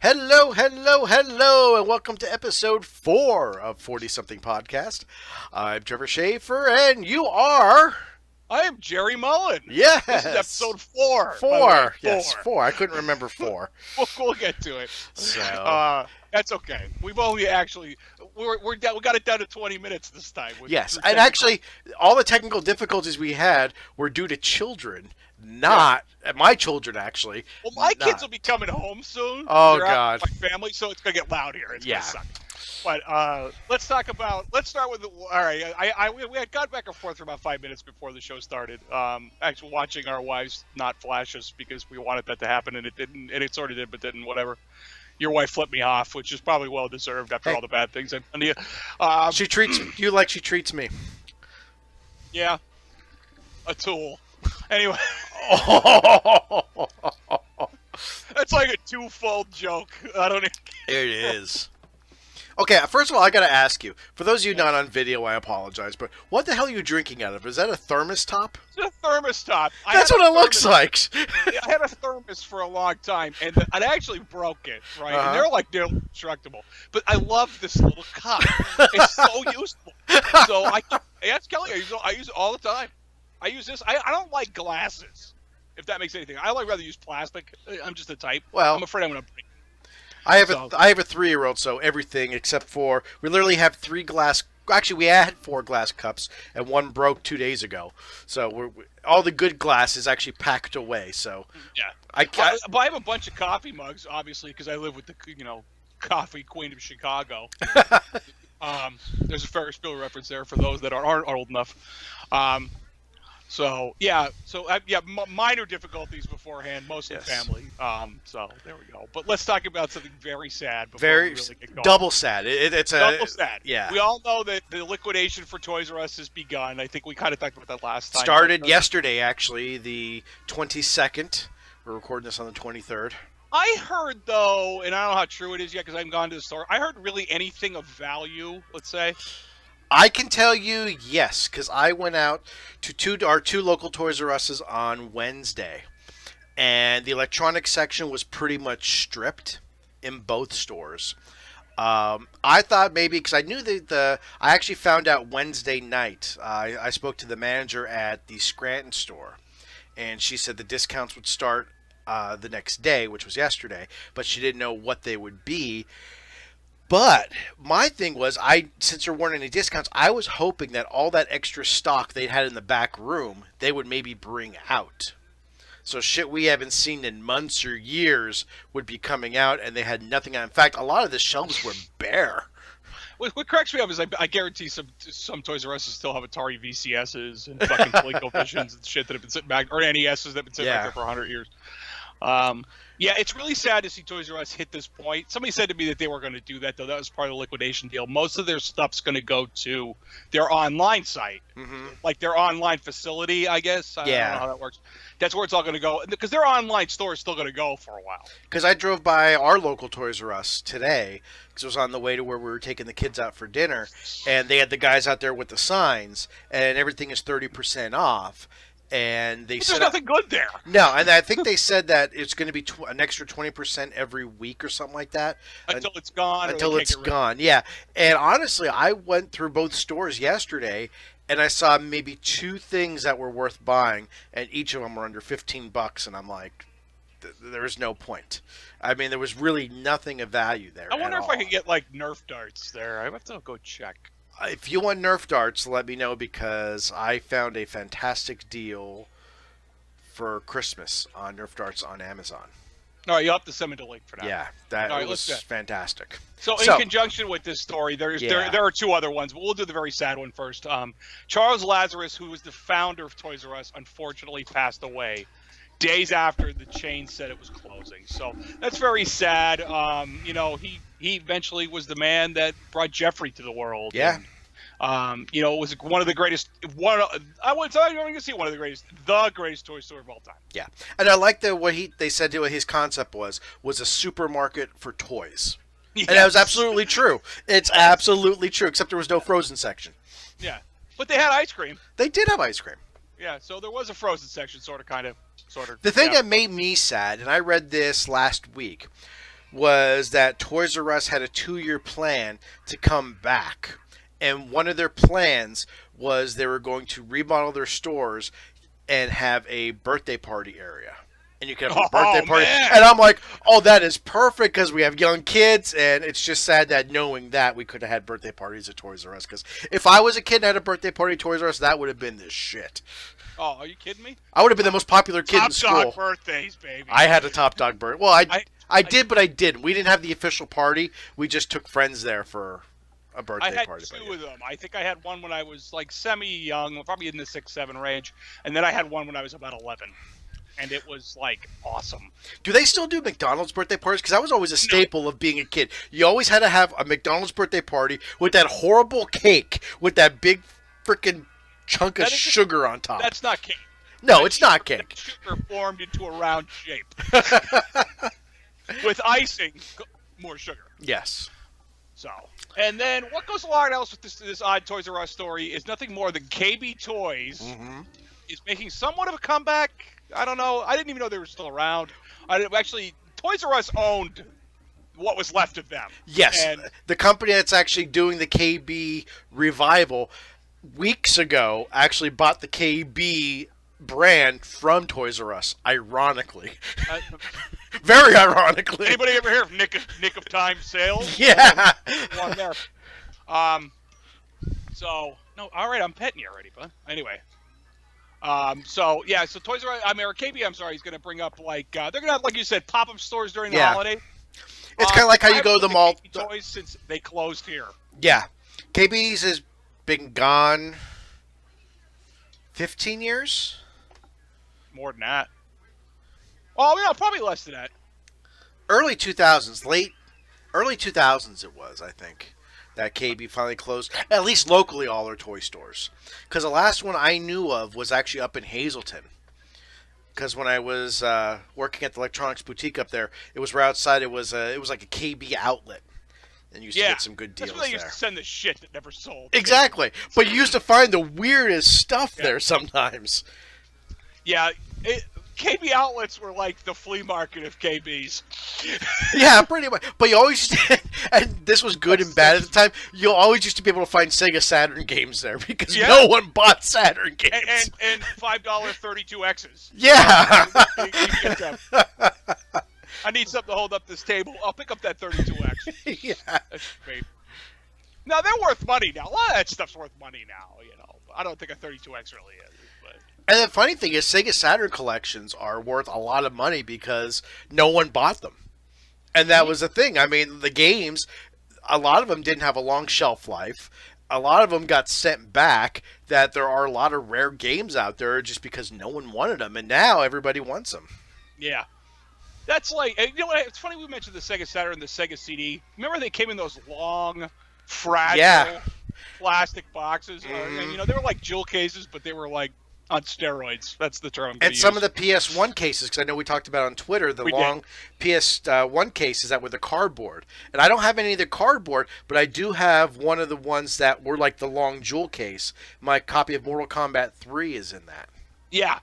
Hello, hello, hello, and welcome to episode 4 of 40-something podcast. I'm Trevor Schaefer, and you are... I am Jerry Mullen. Yes! This is episode 4. 4, yes, 4. I couldn't remember 4. We'll get to it. So... that's okay. We've only actually... we got it down to 20 minutes this time. Yes, and actually, all the technical difficulties we had were due to children. Not my children, actually. Well, my kids will be coming home soon. Oh, They're God. out with my family, so it's gonna get loud here. It's gonna suck. But let's start with all right. We had got back and forth for about 5 minutes before the show started. Actually, watching our wives not flash us because we wanted that to happen, and it didn't, and it sort of did, but didn't. Whatever. Your wife flipped me off, which is probably well deserved after all the bad things I've done to you. She treats you like she treats me. Yeah, a tool. Anyway. That's like a twofold joke. I don't even... It is. Okay, first of all, I gotta ask you. For those of you not on video, I apologize, but what the hell are you drinking out of? Is that a thermos top? It's a thermos top. That's what it looks like. I had a thermos for a long time, and I actually broke it, right? And they're indestructible. But I love this little cup. It's so useful. So I asked Kelly, I use it all the time. I use this. I don't like glasses, if that makes anything. I rather use plastic. I'm just the type. Well, I'm afraid I'm going to break. I have a 3-year-old, so everything except for we literally have 3 glass. Actually, we had 4 glass cups, and 1 broke 2 days ago. So all the good glass is actually packed away. So yeah, but I have a bunch of coffee mugs, obviously, because I live with the coffee queen of Chicago. There's a Ferris Bueller reference there for those that aren't old enough. Minor difficulties beforehand, mostly family. So there we go. But let's talk about something very sad. Before we really get going. Double sad. It's double sad. Yeah. We all know that the liquidation for Toys R Us has begun. I think we kind of talked about that last time. Started yesterday, actually, the 22nd. We're recording this on the 23rd. I heard, though, and I don't know how true it is yet because I haven't gone to the store. I heard really anything of value, let's say. I can tell you yes, because I went out to our two local Toys R Us's on Wednesday, and the electronics section was pretty much stripped in both stores. I thought maybe because I knew I actually found out Wednesday night. I spoke to the manager at the Scranton store, and she said the discounts would start the next day, which was yesterday, but she didn't know what they would be. But my thing was, since there weren't any discounts, I was hoping that all that extra stock they had in the back room, they would maybe bring out. So shit we haven't seen in months or years would be coming out, and they had nothing on. In fact, a lot of the shelves were bare. What cracks me up is I guarantee some Toys R Us still have Atari VCSs and fucking ColecoVisions and shit that have been sitting back, or NESs that have been sitting back there for 100 years. Yeah, it's really sad to see Toys R Us hit this point. Somebody said to me that they were going to do that, though. That was part of the liquidation deal. Most of their stuff's going to go to their online site, like their online facility, I guess. I don't know how that works. That's where it's all going to go, because their online store is still going to go for a while. Because I drove by our local Toys R Us today, because it was on the way to where we were taking the kids out for dinner, and they had the guys out there with the signs, and everything is 30% off. And they said there's nothing good there. No, and I think they said that it's going to be an extra 20% every week or something like that. Until it's gone. Until it's gone, yeah. And honestly, I went through both stores yesterday, and I saw maybe 2 things that were worth buying, and each of them were under $15, and I'm like, there's no point. I mean, there was really nothing of value there. I wonder if I could get like Nerf darts there. I have to go check. If you want Nerf darts, let me know, because I found a fantastic deal for Christmas on Nerf darts on Amazon. All right, you'll have to send me the link for that. Yeah, that was fantastic. So in conjunction with this story, there are 2 other ones, but we'll do the very sad one first. Charles Lazarus, who was the founder of Toys R Us, unfortunately passed away days after the chain said it was closing. So that's very sad. He eventually was the man that brought Jeffrey to the world. Yeah. And, it was one of the greatest. I would say you're going to see one of the greatest toy store of all time. Yeah, and I like what they said his concept was a supermarket for toys. Yes. And that was absolutely true. It's absolutely true, except there was no frozen section. Yeah, but they had ice cream. They did have ice cream. Yeah, so there was a frozen section, sort of. The thing that made me sad, and I read this last week, was that Toys R Us had a 2-year plan to come back. And one of their plans was they were going to remodel their stores and have a birthday party area. And you can have a birthday party. Man. And I'm like, oh, that is perfect because we have young kids. And it's just sad that knowing that we could have had birthday parties at Toys R Us. Because if I was a kid and had a birthday party at Toys R Us, that would have been the shit. Oh, are you kidding me? I would have been the most popular kid in school. Top dog birthdays, baby. I had a top dog birthday. Well, I did, but I didn't. We didn't have the official party. We just took friends there for a birthday party. I had two of them. I think I had one when I was like semi-young, probably in the 6-7 range, and then I had one when I was about 11, and it was like awesome. Do they still do McDonald's birthday parties? Because that was always a staple of being a kid. You always had to have a McDonald's birthday party with that horrible cake with that big freaking chunk of sugar on top. That's not cake. No, it's not cake. Sugar formed into a round shape with icing, more sugar. Yes. So, and then what goes along else with this odd Toys R Us story is nothing more than KB Toys is making somewhat of a comeback. I don't know. I didn't even know they were still around. Actually, Toys R Us owned what was left of them. Yes, and the company that's actually doing the KB revival weeks ago actually bought the KB brand from Toys R Us, ironically. Very ironically. Anybody ever hear of Nick of Time sales? Yeah. One there. So, no, all right, I'm petting you already, bud. Anyway. So Toys R Us, or KB, I'm sorry, he's going to bring up, like, they're going to have, like you said, pop-up stores during the holiday. It's kind of like how you go to the mall. Toys since they closed here. Yeah. KB's has been gone 15 years? More than that. Well, yeah, probably less than that. Early 2000s, early 2000s it was, I think, that KB finally closed, at least locally, all their toy stores. Because the last one I knew of was actually up in Hazleton. Because when I was working at the electronics boutique up there, it was right outside. It was like a KB outlet. And you used to get some good deals there. That's where they used to send the shit that never sold. Exactly. But you used to find the weirdest stuff there sometimes. Yeah, KB outlets were like the flea market of KBs. Yeah, pretty much. But you always, and this was good and bad at the time, you always used to be able to find Sega Saturn games there because no one bought Saturn games. And $5 32Xs. Yeah. I need something to hold up this table. I'll pick up that 32X. Yeah. That's great. Now, they're worth money now. A lot of that stuff's worth money now, you know. I don't think a 32X really is. But. And the funny thing is, Sega Saturn collections are worth a lot of money because no one bought them. And that was the thing. I mean, the games, a lot of them didn't have a long shelf life. A lot of them got sent back, that there are a lot of rare games out there just because no one wanted them. And now everybody wants them. Yeah. That's like, you know what, it's funny we mentioned the Sega Saturn and the Sega CD. Remember they came in those long, fragile plastic boxes? And, you know, they were like jewel cases, but they were like on steroids. That's the term. And some of the PS1 cases, because I know we talked about on Twitter, the long PS1 cases that were the cardboard. And I don't have any of the cardboard, but I do have one of the ones that were like the long jewel case. My copy of Mortal Kombat 3 is in that. Yeah.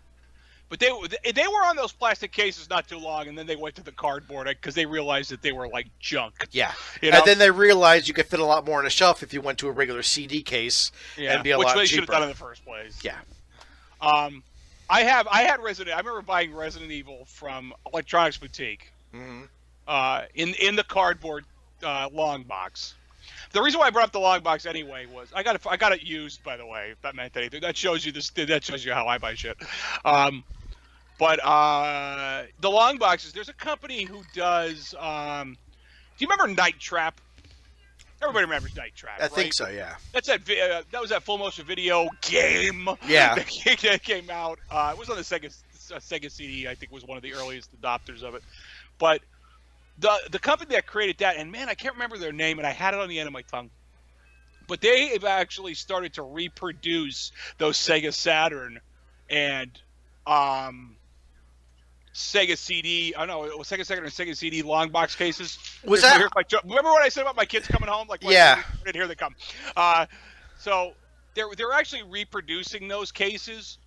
But they were on those plastic cases not too long, and then they went to the cardboard because they realized that they were like junk. Yeah, you know? And then they realized you could fit a lot more on a shelf if you went to a regular CD case and be a lot cheaper. Which they should have done in the first place. Yeah. I had Resident. I remember buying Resident Evil from Electronics Boutique. In the cardboard long box. The reason why I brought up the long box anyway was I got it used, by the way. If that meant anything, that shows you how I buy shit. But the long boxes, there's a company who does. Do you remember Night Trap? Everybody remembers Night Trap. I think so, yeah. That's that was that full motion video game. Yeah. that came out. It was on the Sega CD. I think was one of the earliest adopters of it. But the company that created that, and man, I can't remember their name, and I had it on the end of my tongue. But they have actually started to reproduce those Sega Saturn and Sega CD. I don't know, it was Sega Saturn and Sega CD long box cases. Remember what I said about my kids coming home? Like, yeah. Here they come. So they're actually reproducing those cases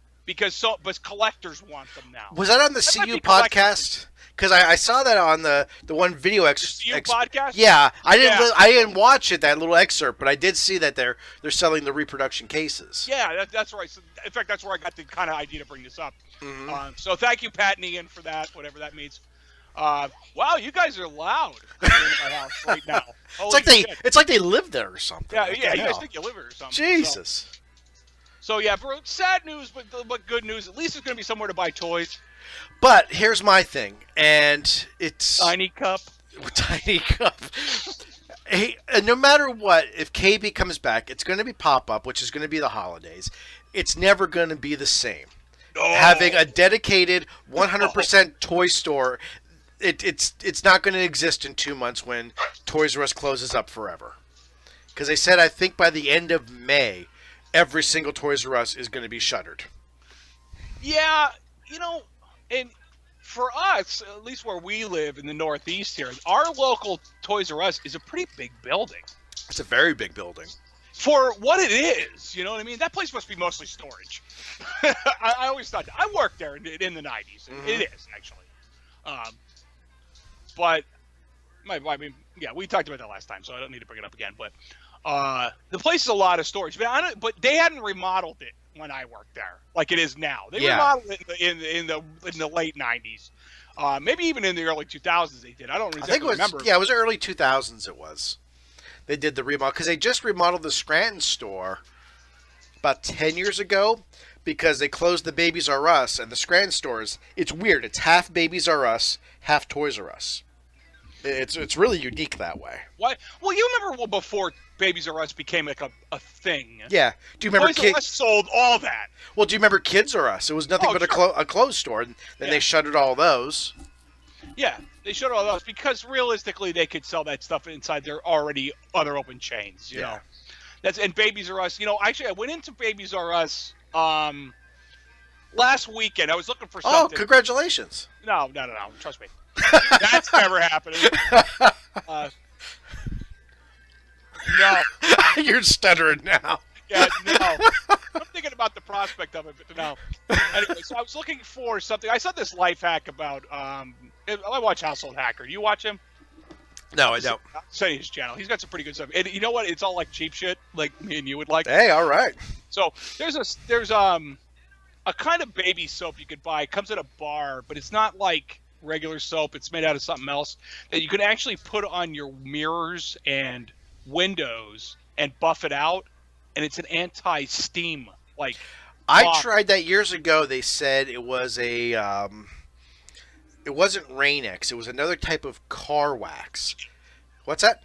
but collectors want them now. Was that on the That might CU be collectors. podcast? Because I saw that on the one video CU podcast? Yeah, I Yeah. didn't watch it, that little excerpt, but I did see that they're selling the reproduction cases. Yeah, that's right. So, in fact, that's where I got the kind of idea to bring this up. Mm-hmm. So thank you, Pat and Ian, for that, whatever that means. Wow, you guys are loud in my house right now. It's like they live there or something. Yeah, What yeah. the You guys hell? think you live here or something? Jesus. So yeah, bro, sad news, but good news. At least it's gonna be somewhere to buy toys. But here's my thing, and it's Tiny cup. Tiny cup. Hey, no matter what, if KB comes back, it's going to be pop-up, which is going to be the holidays. It's never going to be the same. Oh. Having a dedicated 100% toy store, it's not going to exist in 2 months when Toys R Us closes up forever. Because they said, I think by the end of May, every single Toys R Us is going to be shuttered. Yeah, and for us, at least where we live in the Northeast here, our local Toys R Us is a pretty big building. It's a very big building. For what it is, you know what I mean? That place must be mostly storage. I always thought that. I worked there in the 90s. Mm-hmm. It is, actually. But, I mean, yeah, we talked about that last time, so I don't need to bring it up again. But the place is a lot of storage. But they hadn't remodeled it when I worked there, like it is now. They remodeled it in the late 90s. Maybe even in the early 2000s they did. I don't exactly remember. Yeah, it was early 2000s it was. They did the remodel because they just remodeled the Scranton store about 10 years ago because they closed the Babies R Us, and the Scranton stores, it's weird. It's half Babies R Us, half Toys R Us. It's really unique that way. What? Well, you remember before Babies R Us became like a thing. Yeah. Do you remember Toys R Us sold all that. Well, do you remember Kids R Us? It was nothing but a clothes store, and then they shuttered all those. Yeah, they shuttered all those because realistically they could sell that stuff inside their already other open chains. You know, and Babies R Us. Actually, I went into Babies R Us last weekend. I was looking for something. Oh, congratulations! No, trust me. That's never happening. No. You're stuttering now. Yeah, no. I'm thinking about the prospect of it, but no. Anyway, so I was looking for something. I saw this life hack about. I watch Household Hacker. Do you watch him? No, I don't. I'll send you his channel. He's got some pretty good stuff. And you know what? It's all like cheap shit, like me and you would like. Hey, all right. So there's a kind of baby soap you could buy. It comes at a bar, but it's not like regular soap. It's made out of something else that you can actually put on your mirrors and windows and buff it out, and it's an anti-steam I tried that years ago. They said it was it wasn't Rain-X. It was another type of car wax. What's that?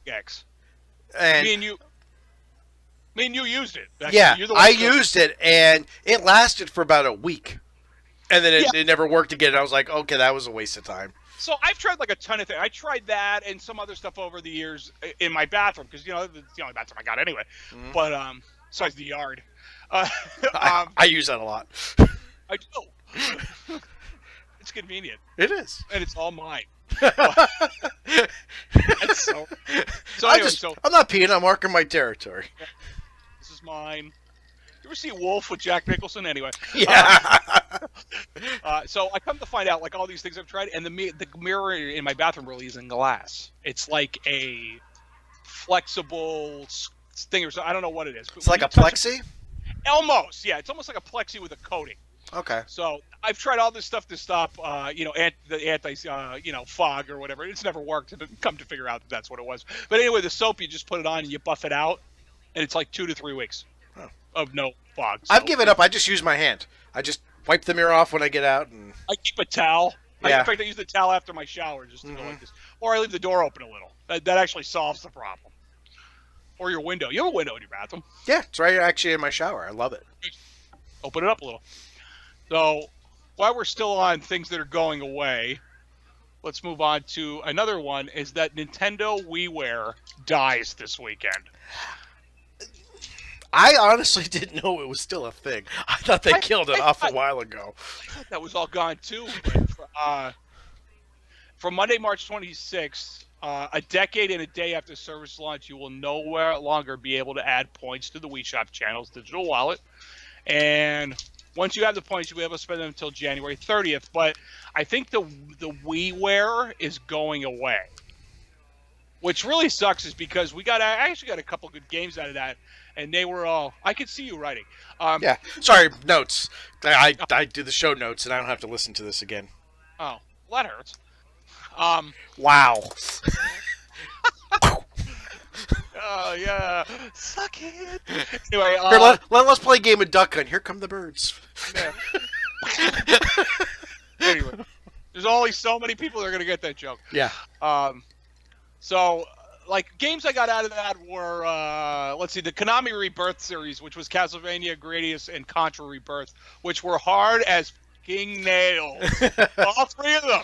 X. And me and you used it. Actually. Yeah, You're the one I who- used it, and it lasted for about a week. And then it never worked again. I was like, okay, that was a waste of time. So I've tried like a ton of things. I tried that and some other stuff over the years in my bathroom because it's the only bathroom I got anyway. Mm-hmm. But besides the yard, I use that a lot. I do. It's convenient It is. and it's all mine. so anyway, I'm not peeing. I'm marking my territory. this is mine. You ever see Wolf with Jack Nicholson? Anyway. Yeah. So I come to find out, like all these things I've tried, and the mirror in my bathroom really isn't glass. It's like a flexible thing or something. I don't know what it is. It's like a plexi? Almost, yeah. It's almost like a plexi with a coating. Okay. So I've tried all this stuff to stop, the anti, fog or whatever. It's never worked. And come to figure out that that's what it was. But anyway, the soap, you just put it on and you buff it out, and it's like 2 to 3 weeks of no fog. So I've given up. I just use my hand. I just wipe the mirror off when I get out. And I keep a towel. Yeah. In fact, I use the towel after my shower just to go like this. Or I leave the door open a little. That actually solves the problem. Or your window. You have a window in your bathroom. Yeah, it's right actually in my shower. I love it. Open it up a little. So while we're still on things that are going away, let's move on to another one, is that Nintendo WiiWare dies this weekend. I honestly didn't know it was still a thing. I thought they killed it off a while ago. I thought that was all gone too. But from Monday, March 26th, a decade and a day after service launch, you will no longer be able to add points to the Wii Shop channel's digital wallet. And Once you have the points, you'll be able to spend them until January 30th. But I think the WiiWare is going away. Which really sucks is because I actually got a couple good games out of that, and they were all. I could see you writing. Yeah. Sorry, notes. I do the show notes, and I don't have to listen to this again. Oh, well, that hurts. Wow. Oh yeah, suck it. Anyway, Here, let's play a game of Duck Hunt. Here come the birds. Yeah. Anyway, there's only so many people that are gonna get that joke. Yeah. So, like, games I got out of that were, let's see, the Konami Rebirth series, which was Castlevania, Gradius, and Contra Rebirth, which were hard as fucking nails. All three of them.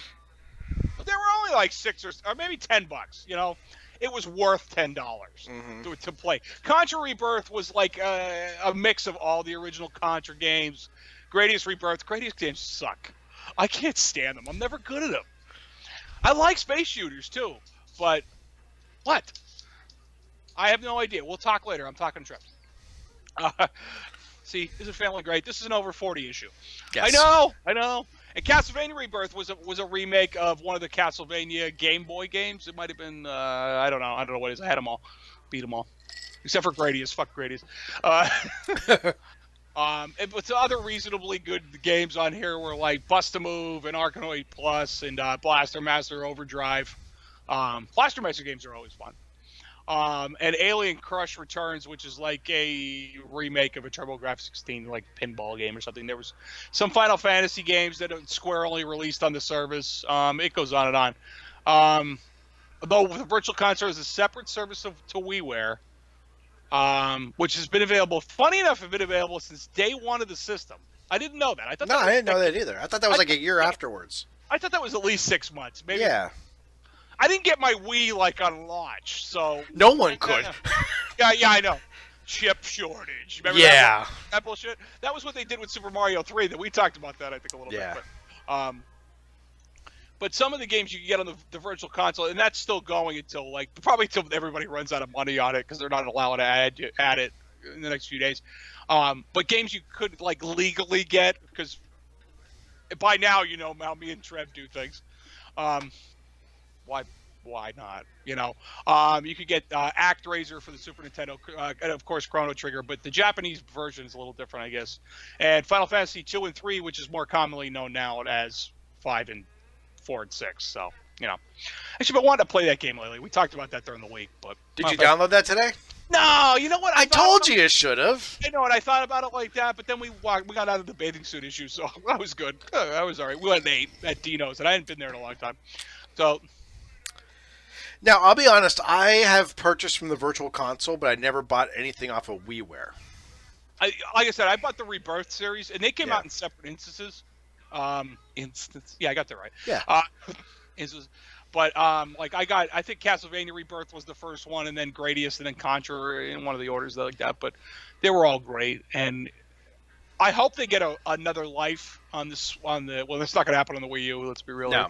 But they were only like $6 or maybe $10. You know, it was worth $10 to play. Contra Rebirth was like a mix of all the original Contra games. Gradius Rebirth. Gradius games suck. I can't stand them. I'm never good at them. I like space shooters too. But what? I have no idea. We'll talk later. I'm talking to Trev. See, this is Family Great. This is an over 40 issue. Yes. I know. And Castlevania Rebirth was a remake of one of the Castlevania Game Boy games. It might have been I don't know what it is. I had them all, beat them all, except for Gradius. Fuck Gradius. But the other reasonably good games on here were like Bust a Move and Arkanoid Plus and Blaster Master Overdrive. Blaster Master games are always fun. And Alien Crush Returns, which is like a remake of a TurboGrafx-16 like pinball game or something. There was some Final Fantasy games that Square only released on the service. It goes on and on. Although the Virtual Console is a separate service to WiiWare, which has been available. Funny enough, it's been available since day one of the system. I didn't know that. I didn't know that either. I thought that was like a year afterwards. I thought that was at least 6 months. Maybe. Yeah. I didn't get my Wii like on launch, so no one could. Yeah, I know. Chip shortage. Remember that bullshit? That was what they did with Super Mario 3. That we talked about that I think a little bit. But some of the games you can get on the Virtual Console, and that's still going until probably until everybody runs out of money on it because they're not allowed to add it in the next few days. But games you could like legally get because by now you know how me and Trev do things. Why not? You know, you could get ActRaiser for the Super Nintendo, and of course Chrono Trigger, but the Japanese version is a little different, I guess. And Final Fantasy 2 and 3, which is more commonly known now as 5 and 4 and 6. So, you know, actually, I wanted to play that game lately. We talked about that during the week, but did you download that today? No, you know what? I told you should have. I know, and I thought about it like that, but then we got out of the bathing suit issue, so that was good. That was all right. We went and ate at Dino's, and I hadn't been there in a long time. So. Now, I'll be honest, I have purchased from the Virtual Console, but I never bought anything off of WiiWare. Like I said, I bought the Rebirth series, and they came out in separate instances. Yeah, I got that right. Yeah. Instances. But, I think Castlevania Rebirth was the first one, and then Gradius, and then Contra in one of the orders like that. But they were all great, and I hope they get another life on this. Well, that's not going to happen on the Wii U. Let's be real. No.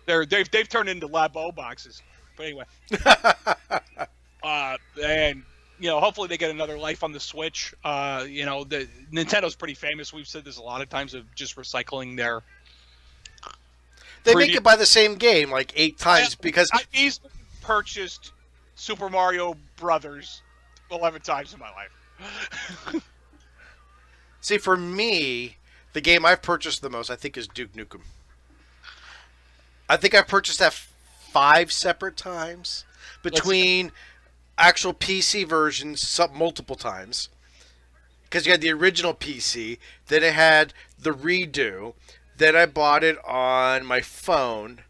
They've turned into Labo boxes. But anyway, and you know, hopefully they get another life on the Switch. You know, the Nintendo's pretty famous. We've said this a lot of times of just recycling their. They make it by the same game like 8 times because I easily purchased Super Mario Brothers 11 times in my life. See, for me, the game I've purchased the most, I think, is Duke Nukem. I think I purchased that 5 separate times between actual PC versions, multiple times. Because you had the original PC, then it had the redo, then I bought it on my phone,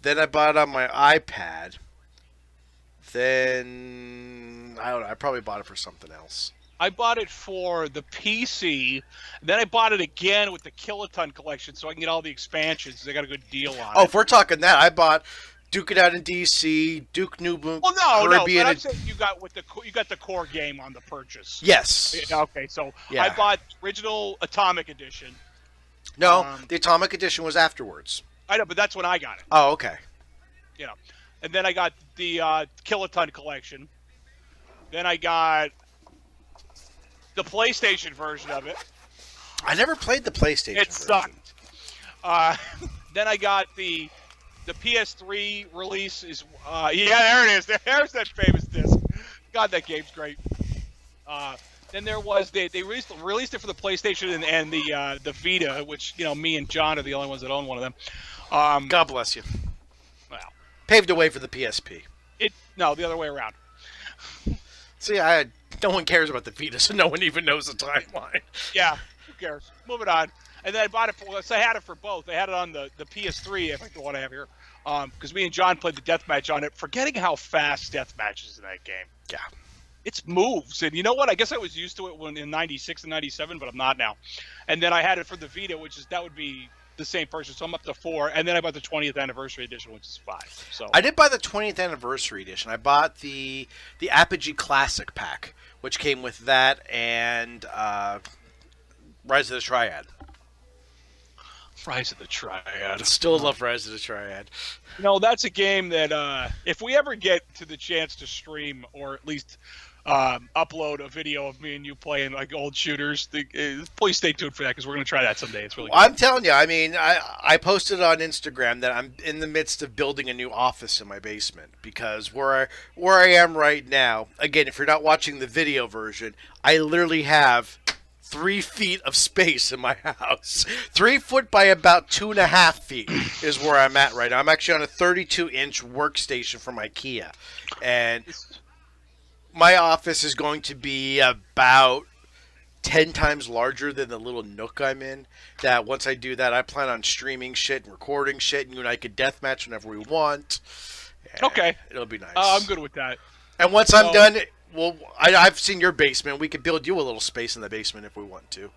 then I bought it on my iPad, then, I don't know, I probably bought it for something else. I bought it for the PC, then I bought it again with the Kiloton collection so I can get all the expansions. They got a good deal on it. Oh, if we're talking that, I bought Duke It Out in DC, Duke Nukem, Caribbean. But I'm saying you got the core game on the purchase. Yes. Okay, so I bought the original Atomic Edition. No, the Atomic Edition was afterwards. I know, but that's when I got it. Oh, okay. You know, and then I got the Kiloton collection. Then I got the PlayStation version of it. I never played the PlayStation It version. sucked. Then I got the PS3 release. There it is. There's that famous disc. God, that game's great. Then there was they released it for the PlayStation and the Vita, which me and John are the only ones that own one of them. God bless you. Well, Paved the way for the PSP. No, the other way around. See, no one cares about the Vita, so no one even knows the timeline. Yeah, who cares? Moving on. And then I bought it so I had it for both. I had it on the PS3, if I the one I have here, because me and John played the deathmatch on it, forgetting how fast deathmatch is in that game. Yeah. It's moves, and you know what? I guess I was used to it when in '96 and '97, but I'm not now. And then I had it for the Vita, that would be the same person, so I'm up to 4. And then I bought the 20th anniversary edition, which is 5. So I did buy the 20th anniversary edition. I bought the Apogee Classic pack, which came with that and Rise of the Triad. Rise of the Triad. Still love Rise of the Triad. That's a game that if we ever get to the chance to stream or at least upload a video of me and you playing like old shooters, please stay tuned for that because we're going to try that someday. It's really good. I'm telling you, I mean, I posted on Instagram that I'm in the midst of building a new office in my basement because where I am right now, again, if you're not watching the video version, I literally have 3 feet of space in my house. 3 foot by about 2.5 feet is where I'm at right now. I'm actually on a 32-inch workstation from IKEA. And my office is going to be about 10 times larger than the little nook I'm in. That once I do that, I plan on streaming shit and recording shit, and you and I could deathmatch whenever we want. Okay. It'll be nice. I'm good with that. And once I'm done... Well, I've seen your basement. We could build you a little space in the basement if we want to.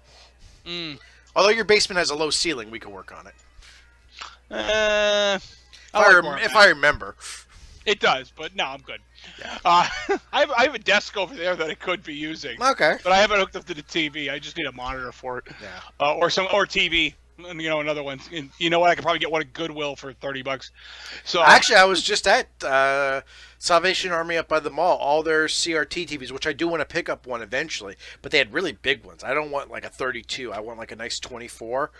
Although your basement has a low ceiling, we could work on it. If I remember. It does, but no, I'm good. Yeah. I have a desk over there that I could be using. Okay. But I haven't hooked up to the TV. I just need a monitor for it. Yeah. Or TV. Another one. And you know what? I could probably get one at Goodwill for $30. So actually, I was just at Salvation Army up by the mall. All their CRT TVs, which I do want to pick up one eventually, but they had really big ones. I don't want like a 32. I want like a nice 24.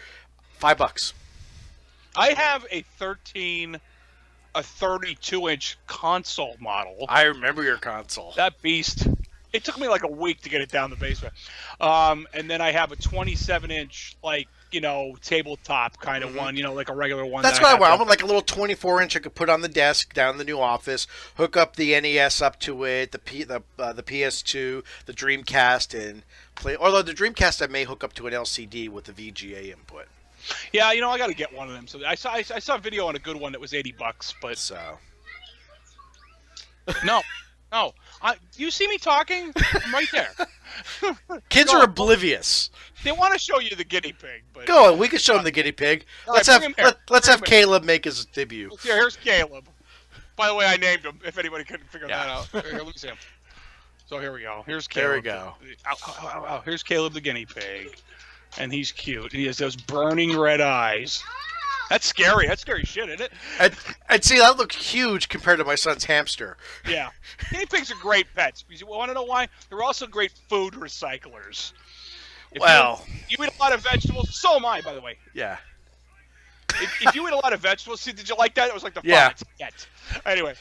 $5. I have a 32-inch console model. I remember your console. That beast. It took me like a week to get it down the basement. And then I have a 27-inch, tabletop kind of one, like a regular one. That's what I want. I want like a little 24-inch I could put on the desk down in the new office, hook up the NES up to it, the PS2, the Dreamcast, and play. Although the Dreamcast I may hook up to an LCD with the VGA input. Yeah, I got to get one of them. So I saw a video on a good one that was $80, but no. You see me talking? I'm right there. Kids are oblivious. They want to show you the guinea pig, but go on. We can show them the guinea pig. Let's have Caleb make his debut. Here's Caleb. By the way, I named him. If anybody couldn't figure that out, here, let me see him. So here we go. Here's Caleb. There we go. Ow. Here's Caleb the guinea pig, and he's cute. He has those burning red eyes. That's scary. That's scary shit, isn't it? And see, that looked huge compared to my son's hamster. Yeah. Guinea pigs are great pets. You want to know why? They're also great food recyclers. You eat a lot of vegetables. So am I, by the way. Yeah. If you eat a lot of vegetables, see, did you like that? It was like the fun. Anyway,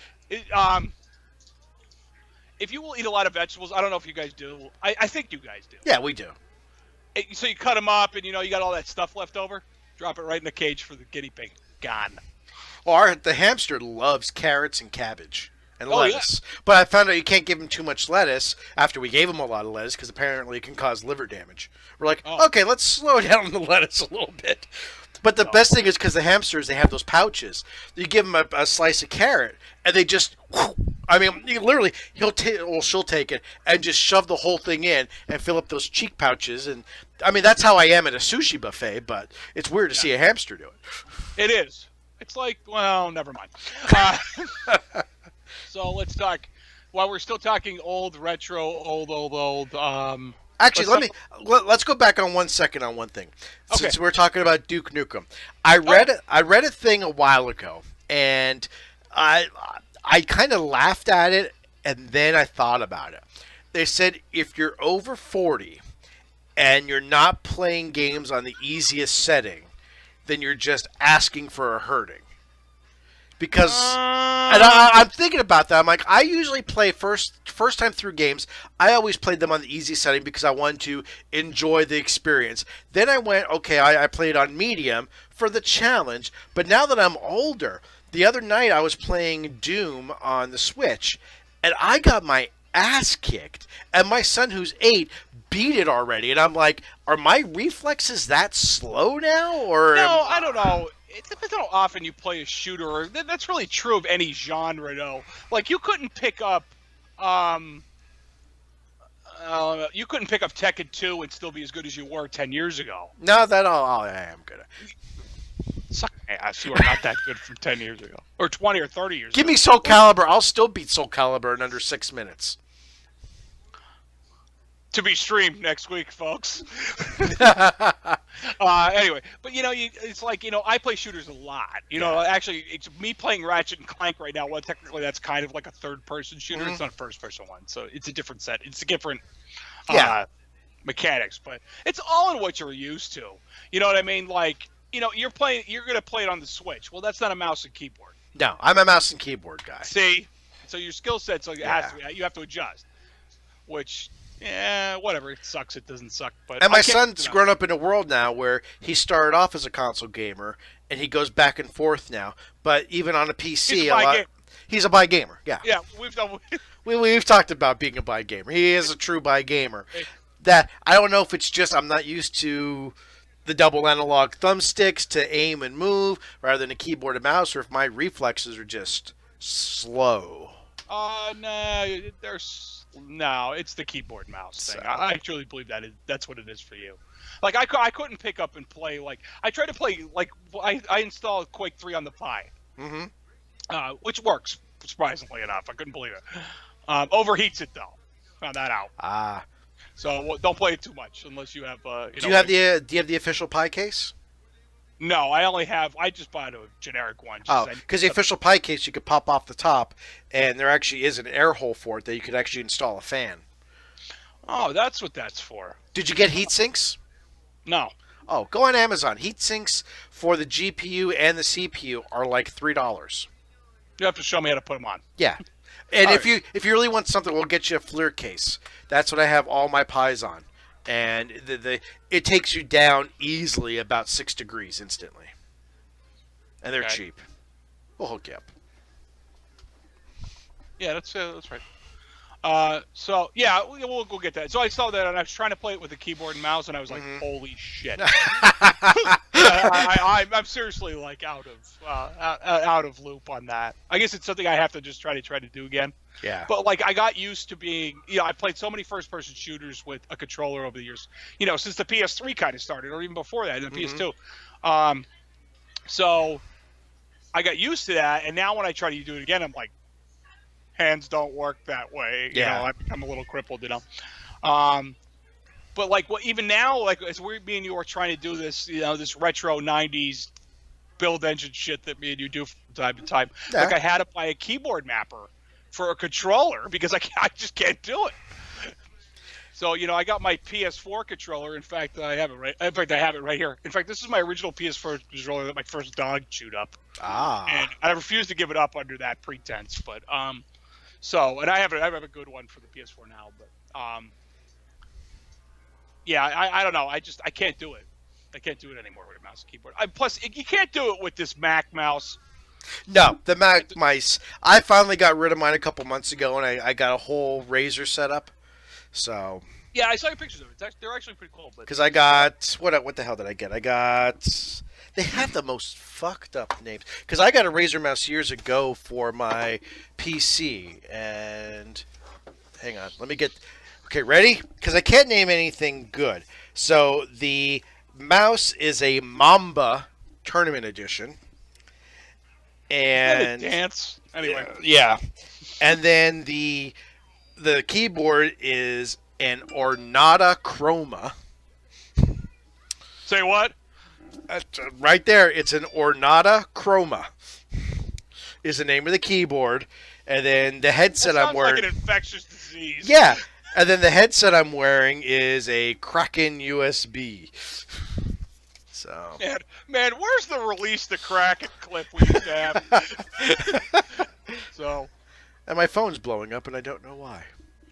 if you will eat a lot of vegetables, I don't know if you guys do. I think you guys do. Yeah, we do. So you cut them up, and you got all that stuff left over. Drop it right in the cage for the guinea pig. Gone. Well, the hamster loves carrots and cabbage and lettuce. Yeah. But I found out you can't give him too much lettuce after we gave him a lot of lettuce because apparently it can cause liver damage. We're like, okay, let's slow down on the lettuce a little bit. But the best thing is because the hamsters, they have those pouches. You give them a slice of carrot, and they just, literally, she'll take it and just shove the whole thing in and fill up those cheek pouches. And that's how I am at a sushi buffet, but it's weird to see a hamster do it. It is. It's like, well, never mind. So let's talk, while we're still talking old, retro, old. Actually, let's go back on 1 second on one thing. Okay. Since we're talking about Duke Nukem, I read a thing a while ago, and I kind of laughed at it, and then I thought about it. They said if you're over 40 and you're not playing games on the easiest setting, then you're just asking for a hurting. Because, and I'm thinking about that. I'm like, I usually play first time through games. I always played them on the easy setting because I wanted to enjoy the experience. Then I went, okay, I played on medium for the challenge. But now that I'm older, the other night I was playing Doom on the Switch, and I got my ass kicked. And my son, who's 8, beat it already. And I'm like, are my reflexes that slow now? Or no, I don't know. It depends how often you play a shooter. That's really true of any genre, though. Like, you couldn't pick up, Tekken 2 and still be as good as you were 10 years ago. No, that all I am good at. Suck my ass. You are not that good from 10 years ago. Or 20 or 30 years Give ago. me Soul Calibur. I'll still beat Soul Calibur in under 6 minutes. To be streamed next week, folks. Anyway, but it's like, I play shooters a lot. Actually, it's me playing Ratchet and Clank right now. Well, technically, that's kind of like a third-person shooter. It's not a first-person one, so it's a different set. It's a different mechanics, but it's all in what you're used to. You know what I mean? Like, you're going to play it on the Switch. Well, that's not a mouse and keyboard. No, I'm a mouse and keyboard guy. See? So your skill set's like, you have to adjust, which... Yeah, whatever. It sucks. It doesn't suck. But and my son's grown up in a world now where he started off as a console gamer, and he goes back and forth now. But even on a PC, he's a bi gamer. Yeah. Yeah, we've talked about being a bi gamer. He is a true bi gamer. That I don't know if it's just I'm not used to the double analog thumbsticks to aim and move rather than a keyboard and mouse, or if my reflexes are just slow. No, it's the keyboard mouse thing. I truly believe that's what it is for you. Like, I couldn't pick up and play, like, I tried to play, like, I installed Quake 3 on the Pi, which works, surprisingly enough. I couldn't believe it. Overheats it, though. Found that out. So don't play it too much unless you have, do you have the official Pi case? No, I just bought a generic one. Because the official Pi case you could pop off the top, and there actually is an air hole for it that you could actually install a fan. Oh, that's what that's for. Did you get heat sinks? No. Oh, go on Amazon. Heat sinks for the GPU and the CPU are like $3. You have to show me how to put them on. Yeah. And if you really want something, we'll get you a FLIR case. That's what I have all my Pis on. And it takes you down easily about 6 degrees instantly. And they're cheap. We'll hook you up. Yeah, that's right. So, yeah, we'll get that. So I saw that, and I was trying to play it with a keyboard and mouse, and I was like, holy shit. I'm seriously, like, out of loop on that. I guess it's something I have to just try to do again. Yeah. But, like, I got used to being, I played so many first-person shooters with a controller over the years, since the PS3 kind of started, or even before that, the PS2. So I got used to that, and now when I try to do it again, I'm like, hands don't work that way. I become a little crippled, But, like, even now, like, as me and you are trying to do this, this retro 90s build engine shit that me and you do from time to time, like, I had to buy a keyboard mapper for a controller because I just can't do it. So, I got my PS4 controller. In fact, I have it right here. In fact, this is my original PS4 controller that my first dog chewed up. And I refuse to give it up under that pretense. But so, and I have a good one for the PS4 now. But yeah, I don't know. I can't do it. I can't do it anymore with a mouse and keyboard. Plus, you can't do it with this Mac mouse. No, the Mac mice. I finally got rid of mine a couple months ago, and I got a whole Razer set up. So yeah, I saw your pictures of it. They're actually pretty cool. Because I got what the hell did I get? They have the most fucked up names. Because I got a Razer mouse years ago for my PC, and hang on, let me get. Okay, ready? Because I can't name anything good. So the mouse is a Mamba Tournament Edition. And dance anyway. Yeah. And then the keyboard is an Ornata Chroma. Say what? Right there, it's an Ornata Chroma. Is the name of the keyboard, and then the headset I'm wearing. Sounds like an infectious disease. Yeah, And then the headset I'm wearing is a Kraken USB. So. Man, where's the release the Kraken clip we used to have? So. And my phone's blowing up, and I don't know why.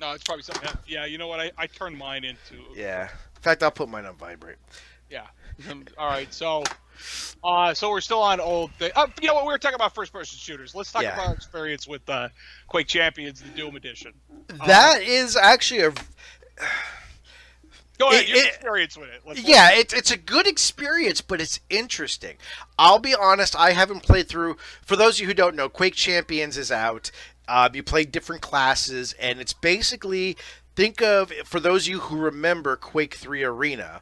No, it's probably something. Yeah, you know what? I turned mine into. Yeah. In fact, I'll put mine on vibrate. Yeah. All right. So we're still on old. You know what? We were talking about first-person shooters. Let's talk about our experience with Quake Champions, the Doom edition. That is actually a. Go ahead. Your experience with it. It's a good experience, but it's interesting. I'll be honest. I haven't played through. For those of you who don't know, Quake Champions is out. You play different classes, and it's basically, think of, for those of you who remember Quake 3 Arena,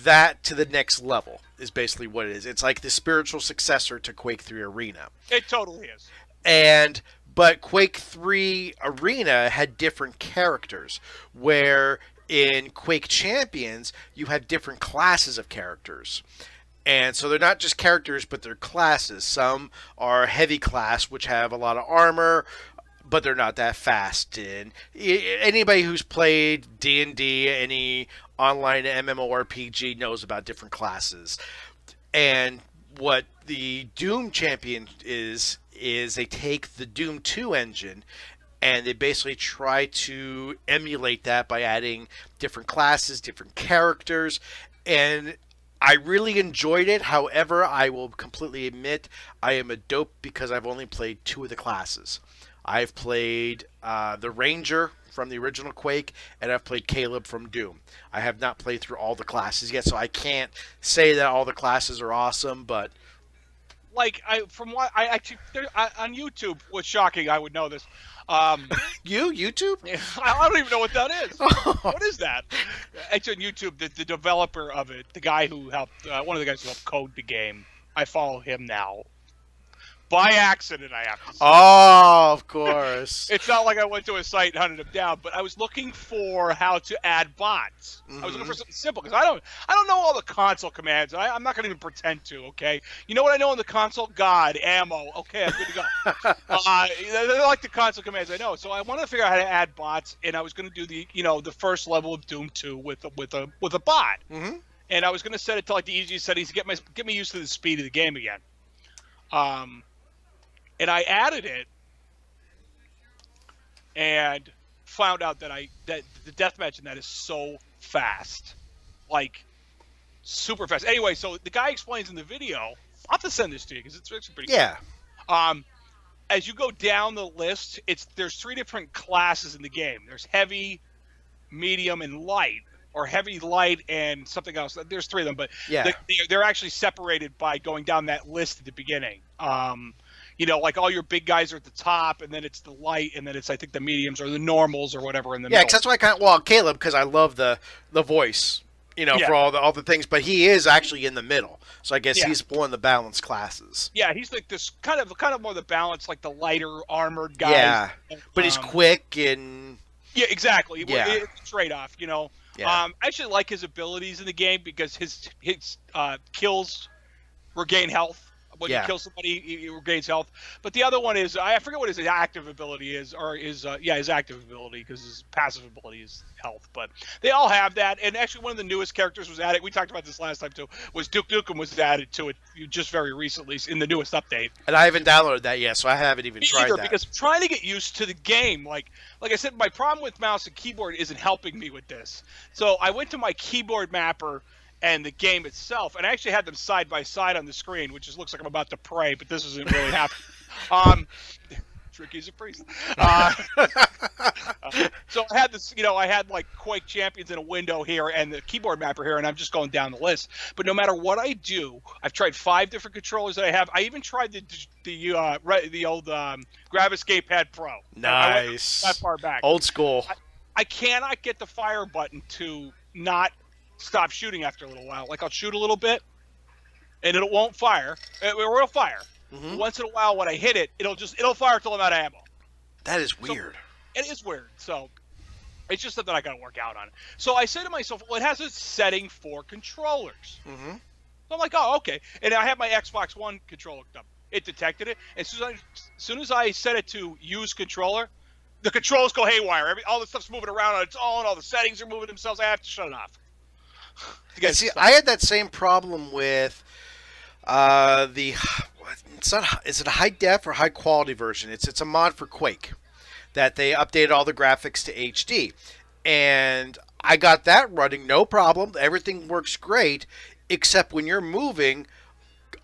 that to the next level is basically what it is. It's like the spiritual successor to Quake 3 Arena. It totally is. But Quake 3 Arena had different characters, where in Quake Champions, you had different classes of characters. And so they're not just characters, but they're classes. Some are heavy class, which have a lot of armor, but they're not that fast. And anybody who's played D&D, any online MMORPG knows about different classes. And what the Doom Champion is they take the Doom 2 engine and they basically try to emulate that by adding different classes, different characters, and I really enjoyed it. However, I will completely admit I am a dope because I've only played 2 of the classes. I've played the Ranger from the original Quake, and I've played Caleb from Doom. I have not played through all the classes yet, so I can't say that all the classes are awesome, but... Like, from what I actually... on YouTube, what's shocking, I would know this. YouTube? I don't even know what that is. What is that? Actually, on YouTube, the developer of it, the guy who helped, one of the guys who helped code the game, I follow him now. By accident, I have to say. Oh, of course. It's not like I went to a site and hunted him down, but I was looking for how to add bots. I was looking for something simple because I don't know all the console commands. I'm not going to even pretend to. Okay, you know what I know in the console? God, ammo. Okay, I'm good to go. They're like the console commands I know. So I wanted to figure out how to add bots, and I was going to do the first level of Doom 2 with a bot. Mm-hmm. And I was going to set it to like the easiest settings to get me used to the speed of the game again. And I added it, and found out that the deathmatch in that is so fast, like super fast. Anyway, so the guy explains in the video. I'll have to send this to you because it's actually pretty. Yeah. Cool. As you go down the list, there's 3 different classes in the game. There's heavy, medium, and light, or heavy, light, and something else. There's 3 of them, but they're actually separated by going down that list at the beginning. Like all your big guys are at the top, and then it's the light, and then it's, I think, the mediums or the normals or whatever in the middle. Yeah, because that's why Caleb, because I love the voice, for all the things, but he is actually in the middle. So I guess he's one of the balanced classes. Yeah, he's like this kind of more the balance, like the lighter armored guy. Yeah, but he's quick and... Yeah, exactly. Yeah. It's trade-off, Yeah. I actually like his abilities in the game because his kills regain health. When you kill somebody, he regains health. But the other one is, I forget what his active ability is, or his active ability, because his passive ability is health. But they all have that. And actually, one of the newest characters was added. We talked about this last time, too, was Duke Nukem was added to it just very recently in the newest update. And I haven't downloaded that yet, so I haven't even tried that. Because I'm trying to get used to the game. Like I said, my problem with mouse and keyboard isn't helping me with this. So I went to my keyboard mapper and the game itself, and I actually had them side by side on the screen, which looks like I'm about to pray, but this isn't really happening. Tricky as a priest. So I had this, I had like Quake Champions in a window here and the keyboard mapper here, and I'm just going down the list. But no matter what I do, I've tried 5 different controllers that I have. I even tried the old Grab Escape Pad Pro. Nice. That far back. Old school. I cannot get the fire button to not stop shooting after a little while. Like I'll shoot a little bit, and it won't fire. It'll fire. Mm-hmm. Once in a while, when I hit it, it'll fire till I'm out of ammo. That is weird. So, it is weird. So it's just something I got to work out on. So I say to myself, well, it has a setting for controllers. Mm-hmm. So I'm like, oh, okay. And I have my Xbox One controller hooked up. It detected it. As soon as I set it to use controller, the controls go haywire. All the stuff's moving around on its own. All the settings are moving themselves. I have to shut it off. See, I had that same problem with the. It's not. Is it a high def or high quality version? It's a mod for Quake that they updated all the graphics to HD, and I got that running no problem. Everything works great, except when you're moving,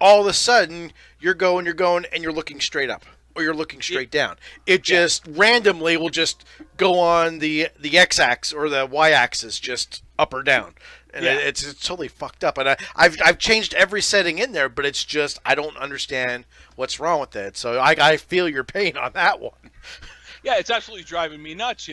all of a sudden you're going, and you're looking straight up. Or you're looking straight down. It just randomly will just go on the x-axis or the y-axis, just up or down, and it's totally fucked up. And I've changed every setting in there, but it's just I don't understand what's wrong with it. So I feel your pain on that one. Yeah, it's absolutely driving me nuts,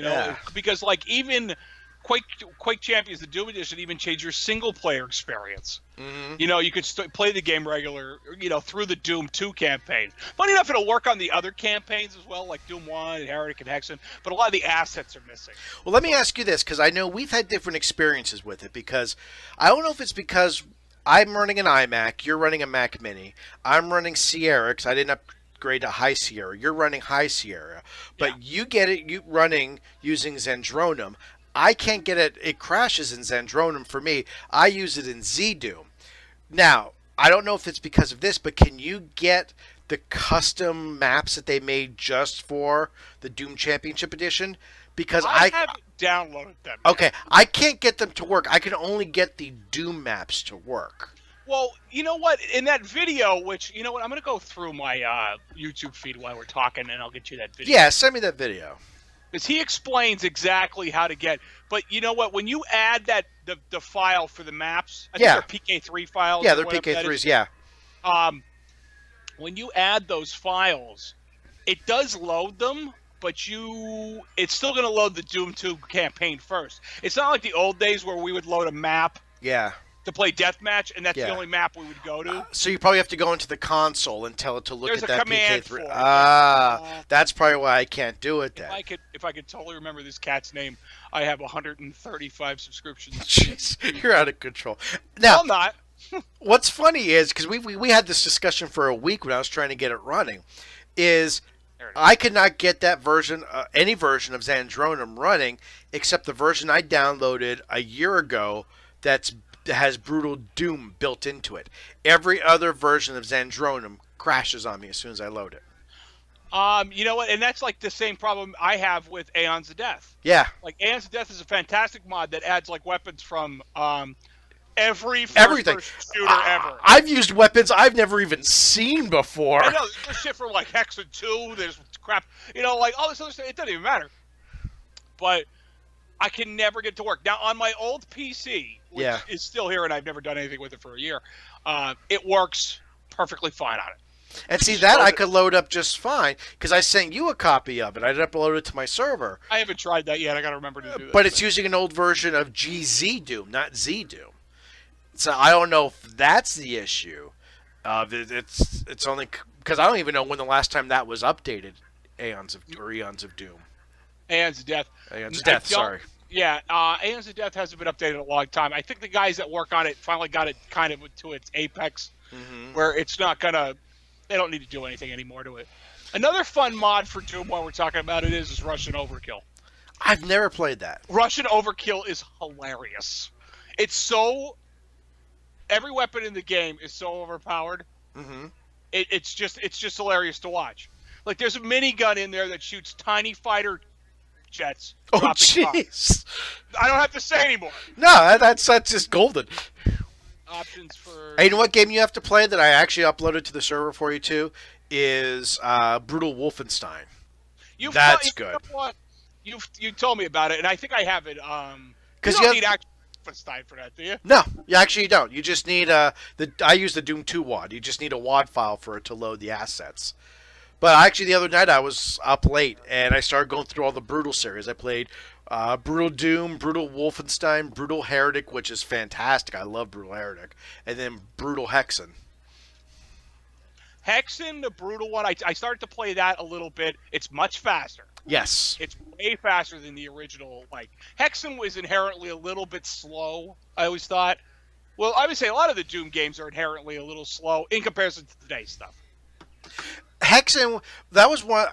because like even Quake Champions, the Doom Edition, even changed your single-player experience. Mm-hmm. You could play the game regular, through the Doom 2 campaign. Funny enough, it'll work on the other campaigns as well, like Doom 1 and Heretic and Hexen, but a lot of the assets are missing. Well, let me ask you this, because I know we've had different experiences with it, because I don't know if it's because I'm running an iMac, you're running a Mac Mini, I'm running Sierra, because I didn't upgrade to High Sierra, you're running High Sierra, but you get it running using Zendronum. I can't get it. It crashes in Zendronum for me. I use it in ZDoom. Now, I don't know if it's because of this, but can you get the custom maps that they made just for the Doom Championship Edition? Because I haven't downloaded them. Okay, I can't get them to work. I can only get the Doom maps to work. Well, you know what? In that video, which, I'm going to go through my YouTube feed while we're talking, and I'll get you that video. Yeah, send me that video. Because he explains exactly how to get. But you know what? When you add the file for the maps, I think they're PK3 files. Yeah, they're PK3s. Yeah. When you add those files, it does load them, but it's still going to load the Doom 2 campaign first. It's not like the old days where we would load a map. Yeah. To play deathmatch, and that's the only map we would go to. So you probably have to go into the console and tell it to look There's at that command PK3. That's probably why I can't do it then. If I could totally remember this cat's name, I have 135 subscriptions. Jeez, you're out of control. Now, I'm not. What's funny is, because we had this discussion for a week when I was trying to get it running, is I could not get that version, any version of Zendronum running, except the version I downloaded a year ago that has Brutal Doom built into it. Every other version of Zendronum crashes on me as soon as I load it. You know what? And that's like the same problem I have with Aeons of Death. Yeah. Like Aeons of Death is a fantastic mod that adds like weapons from every first-person shooter ever. I've used weapons I've never even seen before. I know. There's shit from like Hexen 2. There's crap. Like all this other stuff. It doesn't even matter. But I can never get it to work. Now, on my old PC, which is still here, and I've never done anything with it for a year, it works perfectly fine on it. And see, that I could load up just fine, because I sent you a copy of it. I uploaded it to my server. I haven't tried that yet. I got to remember to do that. But it's using an old version of GZ Doom, not Z Doom. So I don't know if that's the issue. It's only because I don't even know when the last time that was updated. Eons of Doom. Aeons of Death. Aeons of Death, sorry. Yeah, Aeons of Death hasn't been updated in a long time. I think the guys that work on it finally got it kind of to its apex, where it's not going to... They don't need to do anything anymore to it. Another fun mod for Doom while we're talking about it is Russian Overkill. I've never played that. Russian Overkill is hilarious. It's so... Every weapon in the game is so overpowered. Mm-hmm. It's just hilarious to watch. Like, there's a minigun in there that shoots tiny fighter jets. Oh, jeez. I don't have to say anymore. No, that's just golden. Options for... Hey, you know what game you have to play that I actually uploaded to the server for you, too? Is Brutal Wolfenstein. That's good. You told me about it, and I think I have it. Because you don't need actual Wolfenstein for that, do you? No, you don't. You just need I use the Doom 2 WAD. You just need a WAD file for it to load the assets. But actually, the other night I was up late, and I started going through all the Brutal series. I played Brutal Doom, Brutal Wolfenstein, Brutal Heretic, which is fantastic. I love Brutal Heretic. And then Brutal Hexen. Hexen, the Brutal one, I started to play that a little bit. It's much faster. Yes. It's way faster than the original. Like, Hexen was inherently a little bit slow, I always thought. Well, I would say a lot of the Doom games are inherently a little slow in comparison to today's stuff. Hexen, that was one...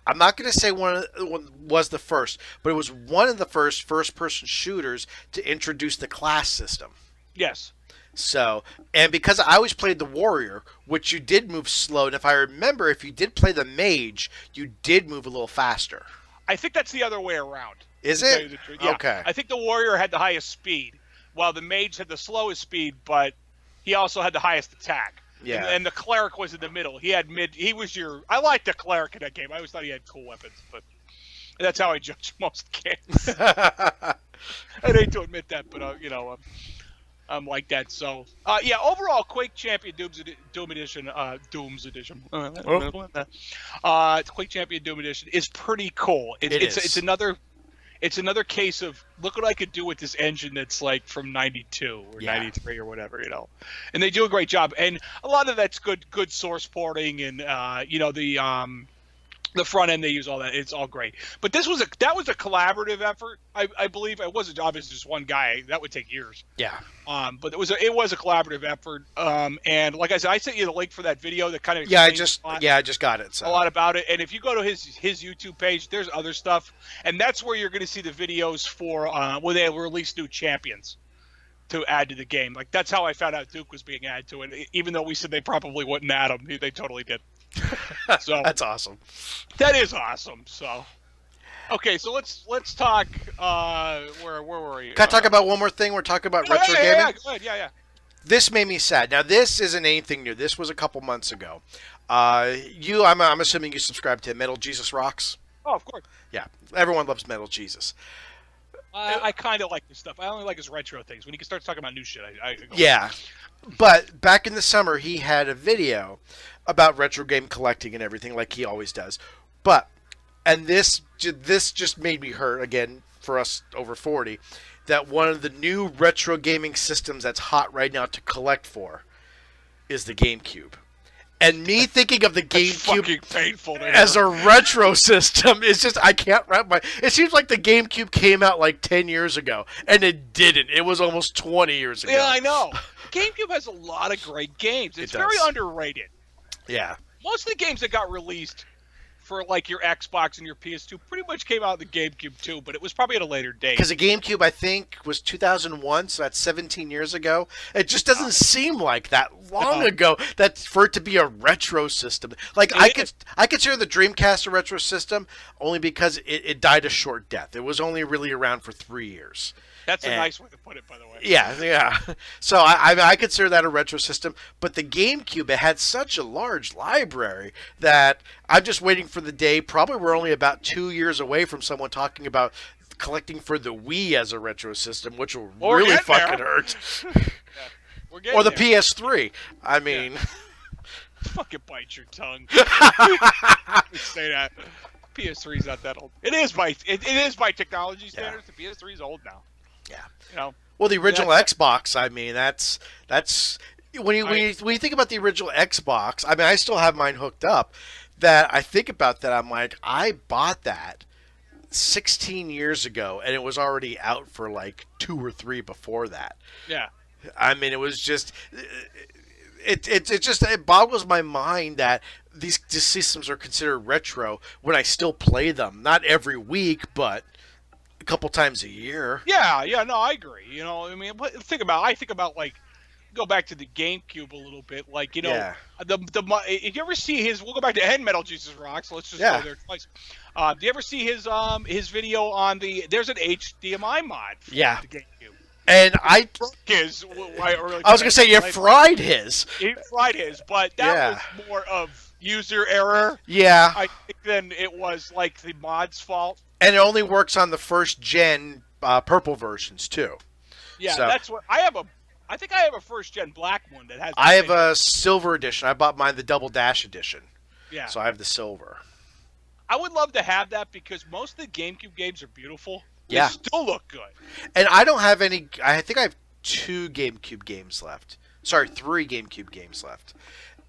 I'm not going to say was the first, but it was one of the first-person shooters to introduce the class system. Yes. So, and because I always played the warrior, which you did move slow, and if I remember, if you did play the mage, you did move a little faster. I think that's the other way around. Is it? Yeah. Okay. I think the warrior had the highest speed, while the mage had the slowest speed, but he also had the highest attack. Yeah. And the cleric was in the middle. He had mid. He was your. I liked the cleric in that game. I always thought he had cool weapons, but that's how I judge most games. I hate to admit that, but I'm like that. So, yeah. Overall, Quake Champion Doom Edition, Doom's Edition. Quake Champion Doom Edition is pretty cool. It's another case of look what I could do with this engine that's like from 92 or 93 or whatever, And they do a great job. And a lot of that's good source porting and the front end they use all that. It's all great. But that was a collaborative effort. I believe it wasn't obviously just one guy. That would take years. Yeah. But it was a collaborative effort. And like I said, I sent you the link for that video that kind of I just got it. So. A lot about it. And if you go to his YouTube page, there's other stuff, and that's where you're going to see the videos for where they release new champions to add to the game. Like that's how I found out Duke was being added to it. Even though we said they probably wouldn't add him, they totally did. So that's awesome. That is awesome. So. Okay, so let's talk. Where were you? Can I talk about one more thing? We're talking about retro gaming. Yeah, go ahead. Yeah. This made me sad. Now, this isn't anything new. This was a couple months ago. I'm assuming you subscribe to Metal Jesus Rocks. Oh, of course. Yeah, everyone loves Metal Jesus. I kind of like this stuff. I only like his retro things. When he starts talking about new shit, I go. Yeah, but back in the summer, he had a video about retro game collecting and everything, like he always does. And this just made me hurt again for us over 40 that one of the new retro gaming systems that's hot right now to collect for is the GameCube. And me thinking of the GameCube as a retro system is just, I can't wrap my... It seems like the GameCube came out like 10 years ago, and it didn't. It was almost 20 years ago. Yeah, I know. GameCube has a lot of great games. It's very underrated. Yeah. Most of the games that got released for like your Xbox and your PS2 pretty much came out in the GameCube too, but it was probably at a later date. Because the GameCube, I think, was 2001, so that's 17 years ago. It just doesn't seem like that long ago that for it to be a retro system. Like I consider the Dreamcast a retro system only because it died a short death. It was only really around for 3 years. That's a nice way to put it, by the way. Yeah. So I consider that a retro system. But the GameCube, it had such a large library that I'm just waiting for the day. Probably we're only about 2 years away from someone talking about collecting for the Wii as a retro system, which will really fucking hurt. Or the PS3. I mean... Fucking bite your tongue. Say that. PS3's not that old. It is by technology standards. The PS3 is old now. Yeah. Well, the original Xbox. I mean, that's when you think about the original Xbox. I mean, I still have mine hooked up. That I think about that. I'm like, I bought that 16 years ago, and it was already out for like 2 or 3 before that. Yeah. I mean, it was just. It boggles my mind that these systems are considered retro when I still play them. Not every week, but a couple times a year. Yeah, no, I agree. I mean, I think about like, go back to the GameCube a little bit. Like, if you ever see his, we'll go back to Head Metal Jesus Rocks. Let's just go there twice. Do you ever see his video on there's an HDMI mod for the GameCube? And I was gonna say you fried his. He fried his, but that was more of user error. Yeah. I think than it was like the mod's fault. And it only works on the first gen purple versions too. Yeah, that's what I have I think I have a first gen black one that has. I have a silver edition. I bought mine the Double Dash edition. Yeah. So I have the silver. I would love to have that because most of the GameCube games are beautiful. They still look good. And I don't have any. I think I have 2 GameCube games left. Sorry, 3 GameCube games left.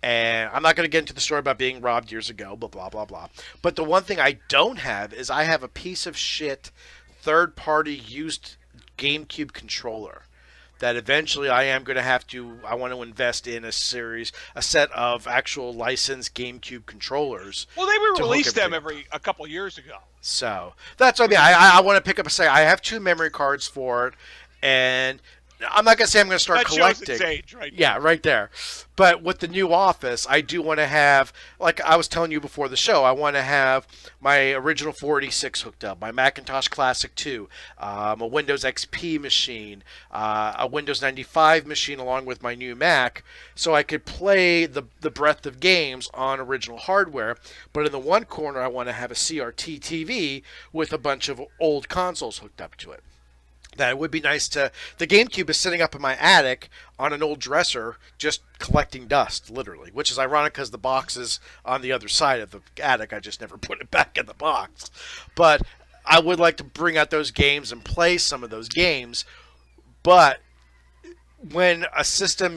And I'm not going to get into the story about being robbed years ago, blah, blah, blah, blah. But the one thing I don't have is I have a piece of shit third-party used GameCube controller that eventually I want to invest in a set of actual licensed GameCube controllers. Well, they re-released them a couple years ago. So that's what I mean. I want to pick up a set. I have 2 memory cards for it, and I'm not gonna say I'm gonna start collecting. That shows its age, right? Yeah, right there. But with the new Office, I do want to have, like I was telling you before the show, I want to have my original 486 hooked up, my Macintosh Classic 2, a Windows XP machine, a Windows 95 machine, along with my new Mac, so I could play the breadth of games on original hardware. But in the one corner, I want to have a CRT TV with a bunch of old consoles hooked up to it. That it would be nice to. The GameCube is sitting up in my attic on an old dresser, just collecting dust, literally. Which is ironic because the box is on the other side of the attic. I just never put it back in the box. But I would like to bring out those games and play some of those games. But when a system,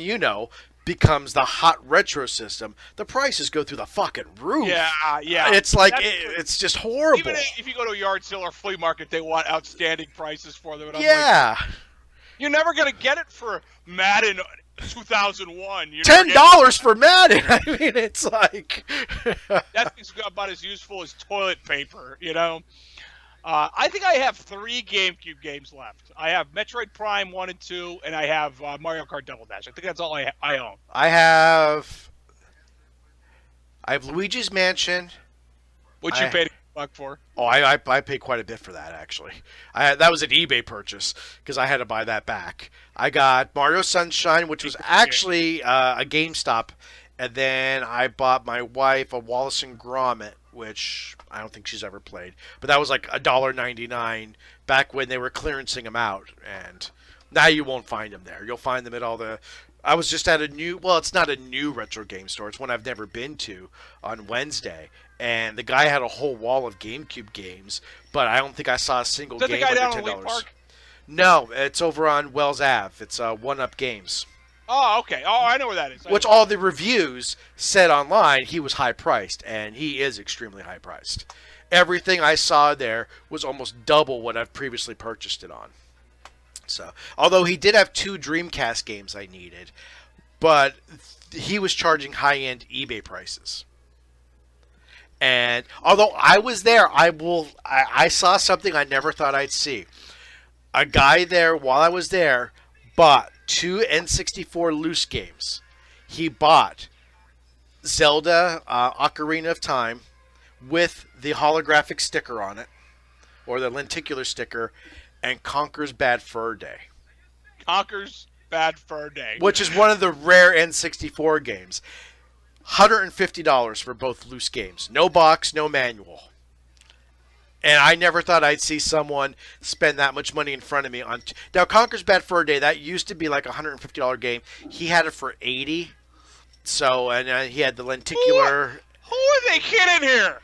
becomes the hot retro system, the prices go through the fucking roof. Yeah. It's like it's just horrible. Even if you go to a yard sale or flea market, they want outstanding prices for them. And I'm like, you're never gonna get it for Madden 2001. $10 for Madden. I mean, it's like that thing's about as useful as toilet paper. I think I have 3 GameCube games left. I have Metroid Prime 1 and 2, and I have Mario Kart Double Dash. I think that's all I own. I have Luigi's Mansion. Which you paid $1 for? Oh, I paid quite a bit for that, actually. That was an eBay purchase, because I had to buy that back. I got Mario Sunshine, which was actually a GameStop, and then I bought my wife a Wallace and Gromit, which I don't think she's ever played. But that was like $1.99 back when they were clearancing them out. And now you won't find them there. You'll find them at all the... I was just at it's not a new retro game store. It's one I've never been to on Wednesday. And the guy had a whole wall of GameCube games. But I don't think I saw a single game under $10. Is that the guy down $10. on Lee Park? No, it's over on Wells Ave. It's One Up Games. Oh, okay. Oh, I know where that is. Which all the reviews said online he was high priced, and he is extremely high priced. Everything I saw there was almost double what I've previously purchased it on. So, although he did have 2 Dreamcast games I needed, but he was charging high-end eBay prices. And although I was there, I saw something I never thought I'd see. A guy there, while I was there, bought 2 N64 loose games. He bought Zelda Ocarina of Time with the holographic sticker on it, or the lenticular sticker, and Conker's Bad Fur Day. Conker's Bad Fur Day. Which is one of the rare N64 games. $150 for both loose games. No box, no manual. And I never thought I'd see someone spend that much money in front of me on. Now, Conker's Bad Fur Day, that used to be like a $150 game. He had it for $80. So, and he had the lenticular. Who are they kidding here?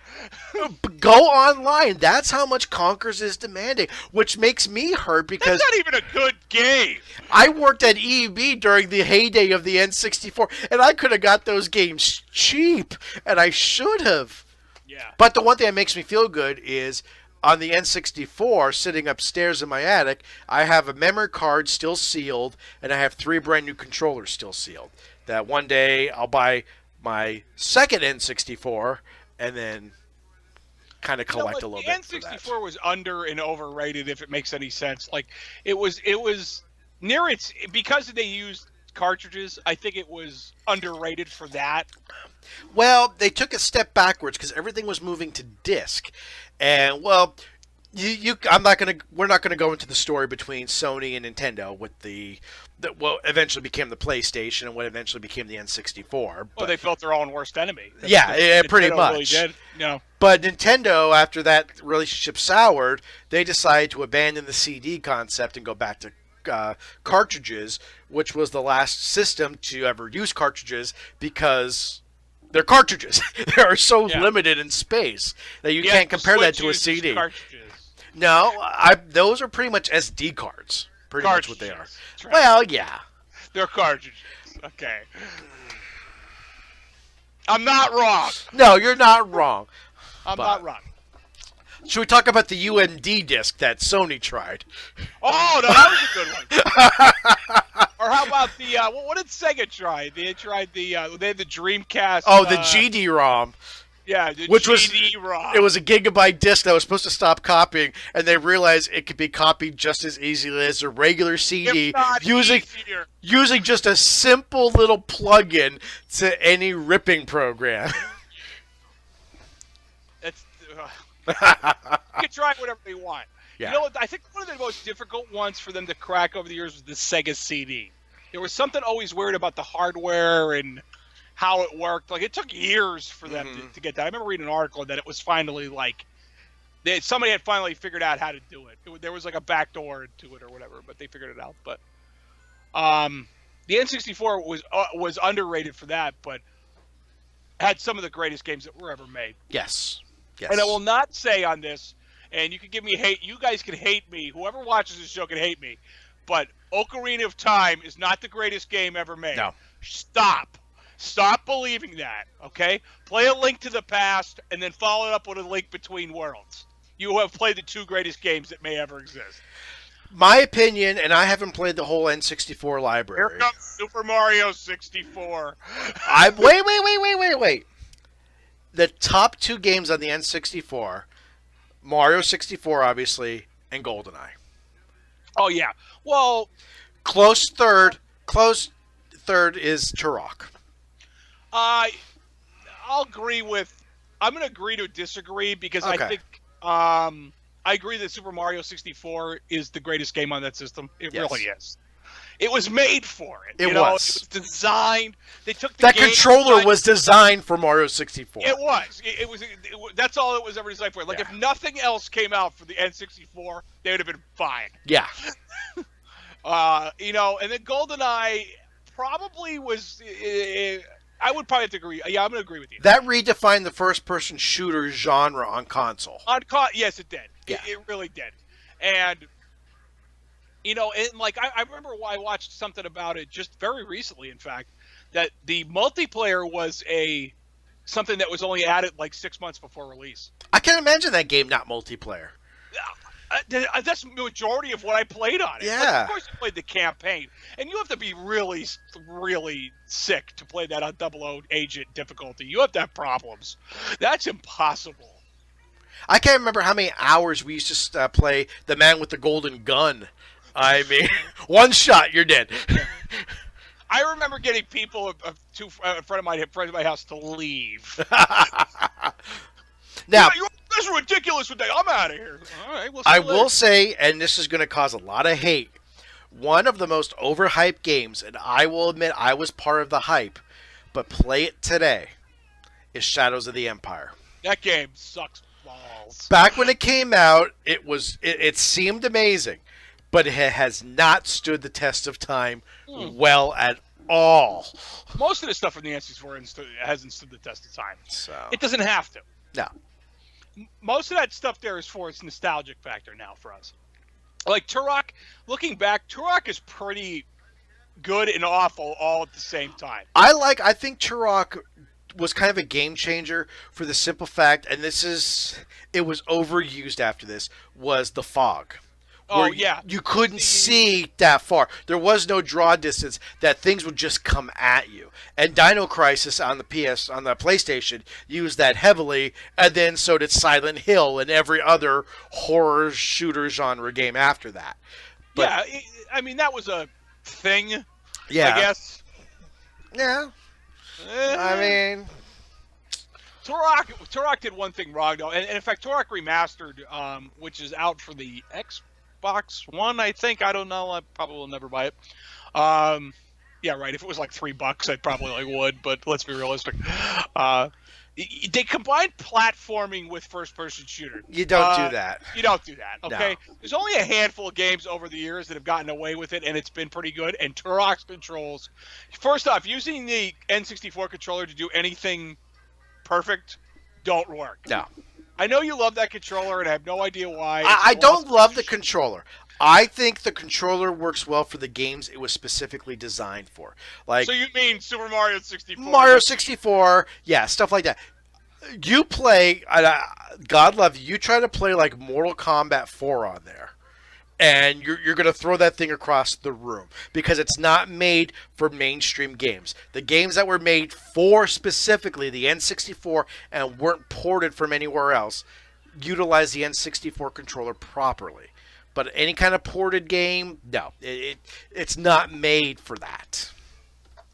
Go online. That's how much Conkers is demanding, which makes me hurt because that's not even a good game. I worked at EB during the heyday of the N64, and I could have got those games cheap, and I should have. Yeah. But the one thing that makes me feel good is on the N64, sitting upstairs in my attic, I have a memory card still sealed, and I have 3 brand new controllers still sealed. That one day I'll buy my second N64 and then kind of collect a little bit. The N64 was under and overrated, if it makes any sense. Like it was near its, because they used cartridges. I think it was underrated for that. Well, they took a step backwards because everything was moving to disc, and well, we're not gonna go into the story between Sony and Nintendo with what eventually became the PlayStation and what eventually became the N64. Well, they built their own worst enemy. Yeah, pretty much. Really did. No. But Nintendo, after that relationship soured, they decided to abandon the CD concept and go back to cartridges, which was the last system to ever use cartridges because they're cartridges. They are so limited in space that you can't compare that to a CD. No, those are pretty much SD cards. Pretty much what they are. Right. Well, yeah. They're cartridges. Okay. I'm not wrong. No, you're not wrong. I'm not wrong. Should we talk about the UMD disc that Sony tried? Oh, no, that was a good one. how about the what did Sega try? They tried they had the Dreamcast. Oh, the GD-ROM. Yeah, the Which GD-ROM. It was a gigabyte disc that was supposed to stop copying, and they realized it could be copied just as easily as a regular CD using just a simple little plug-in to any ripping program. It's you can try whatever they want. Yeah. You know what? I think one of the most difficult ones for them to crack over the years was the Sega CD. There was something always weird about the hardware and how it worked. Like, it took years for them to get that. I remember reading an article that it was finally like somebody had finally figured out how to do it. There was like a backdoor to it or whatever, but they figured it out. But the N64 was underrated for that, but had some of the greatest games that were ever made. Yes. And I will not say on this, and you can give me hate. You guys can hate me. Whoever watches this show can hate me. But Ocarina of Time is not the greatest game ever made. No. Stop believing that, okay? Play A Link to the Past and then follow it up with A Link Between Worlds. You have played the two greatest games that may ever exist. My opinion, and I haven't played the whole N64 library. Here comes Super Mario 64. Wait. The top two games on the N64, Mario 64, obviously, and GoldenEye. Oh, yeah. Well, Close third is Turok. I'm going to agree to disagree because Okay. I think I agree that Super Mario 64 is the greatest game on that system. It really is. It was made for it. It was. It was designed. They took the That game controller design- was designed for Mario 64. It was. It was. That's all it was ever designed for. Like, if nothing else came out for the N64, they would have been fine. Yeah. And then GoldenEye probably was. I would probably have to agree. Yeah, I'm going to agree with you. That redefined the first-person shooter genre on console. Yes, it did. Yeah. It really did. And, I remember I watched something about it just very recently, in fact, that the multiplayer was something that was only added like 6 months before release. I can't imagine that game not multiplayer. That's the majority of what I played on it. Yeah. Like, of course, you played the campaign, and you have to be really, really sick to play that on 00 agent difficulty. You have to have problems. That's impossible. I can't remember how many hours we used to play the man with the golden gun. I mean, one shot, you're dead. I remember getting people, a friend of my house, to leave. Now, that's ridiculous. I'm out of here. All right, I will say, and this is going to cause a lot of hate, one of the most overhyped games, and I will admit I was part of the hype, but play it today, is Shadows of the Empire. That game sucks balls. Back when it came out, it seemed amazing, but it has not stood the test of time well at all. Most of the stuff from the N64 hasn't stood the test of time. So it doesn't have to. No. Most of that stuff there is for its nostalgic factor now for us. Like Turok, looking back, Turok is pretty good and awful all at the same time. I think Turok was kind of a game changer for the simple fact, and it was overused after this, was the fog. Oh, yeah. You couldn't see that far. There was no draw distance that things would just come at you. And Dino Crisis on the PlayStation used that heavily, and then so did Silent Hill and every other horror shooter genre game after that. But, that was a thing, I guess. Yeah. I mean, Turok did one thing wrong, though. And in fact, Turok Remastered, which is out for the Xbox One, I think. I don't know. I probably will never buy it. Yeah, right. If it was like $3, I probably would. But let's be realistic. They combined platforming with first-person shooter. You don't do that. You don't do that, okay? No. There's only a handful of games over the years that have gotten away with it, and it's been pretty good. And Turok's controls, first off, using the N64 controller to do anything perfect don't work. No. I know you love that controller, and I have no idea why. I don't love the controller. I think the controller works well for the games it was specifically designed for. Like, so you mean Super Mario 64? Mario 64, yeah, stuff like that. You play, God love you try to play like Mortal Kombat 4 on there. and you're going to throw that thing across the room because it's not made for mainstream games. The games that were made for specifically the N64 and weren't ported from anywhere else utilize the N64 controller properly. But any kind of ported game, no, it's not made for that.